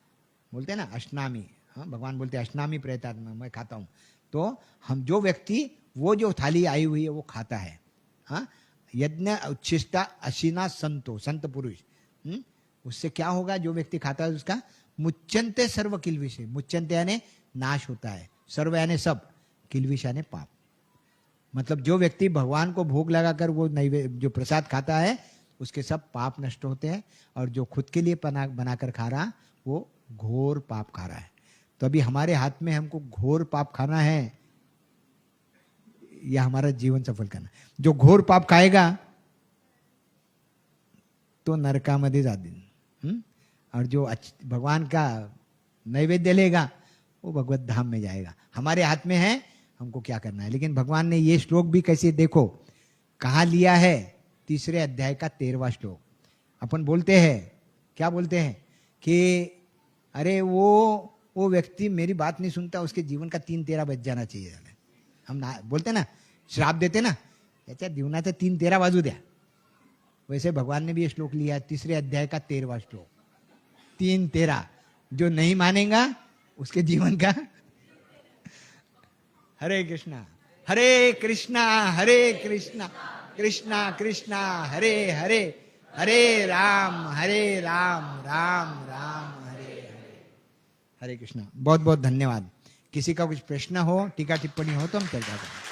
बोलते हैं ना अष्टनामी, हाँ भगवान बोलते हैं अष्टनामी प्रेतात्मा, मैं खाता हूँ। तो हम जो व्यक्ति वो जो थाली आई हुई है वो खाता है, हाँ यज्ञ उच्छिष्टा अशीना संतो, संत पुरुष, उससे क्या होगा, जो व्यक्ति खाता है उसका मुच्चंते सर्व किलविष, मुच्चंते यानी नाश होता है, सर्व यानी सब, किलविष यानी पाप। मतलब जो व्यक्ति भगवान को भोग लगाकर वो नैवेद्य जो प्रसाद खाता है उसके सब पाप नष्ट होते हैं, और जो खुद के लिए बनाकर खा रहा वो घोर पाप खा रहा है। तो अभी हमारे हाथ में हमको घोर पाप खाना है या हमारा जीवन सफल करना। जो घोर पाप खाएगा तो नरकामध्ये जातील, और जो भगवान का नैवेद्य लेगा वो भगवत धाम में जाएगा। हमारे हाथ में है हमको क्या करना है। लेकिन भगवान ने ये श्लोक भी कैसे देखो कहाँ लिया है, 3 अध्याय का 13वां श्लोक। अपन बोलते हैं, क्या बोलते हैं कि अरे वो व्यक्ति मेरी बात नहीं सुनता, उसके जीवन का 3-13 बज जाना चाहिए। हम ना बोलते ना, श्राप देते ना, याच्या जीवनाचा 3-13 वाजू द्या। वैसे भगवान ने भी ये श्लोक लिया, 3 अध्याय का 13वां श्लोक, 3-13, जो नहीं मानेगा उसके जीवन का। हरे कृष्णा हरे कृष्णा कृष्णा कृष्णा हरे हरे, हरे राम राम राम हरे हरे। हरे कृष्णा। बहुत बहुत धन्यवाद। किसी का कुछ प्रश्न हो, टीका टिप्पणी हो तो हम चर्चा करें।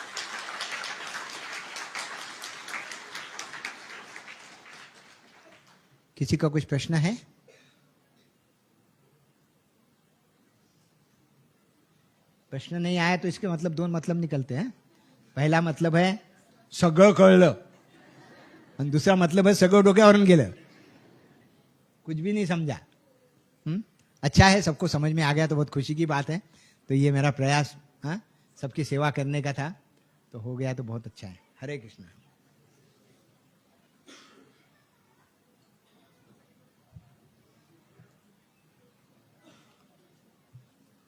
किसी का कुछ प्रश्न है? प्रश्न नहीं आया तो इसके मतलब 2 मतलब निकलते हैं। पहला मतलब है सगळं कळलं, और दूसरा मतलब है सगळं डोक्यावरून गेलं, कुछ भी नहीं समझा। अच्छा है, सबको समझ में आ गया तो बहुत खुशी की बात है। तो ये मेरा प्रयास, हाँ, सबकी सेवा करने का था, तो हो गया तो बहुत अच्छा है। हरे कृष्णा।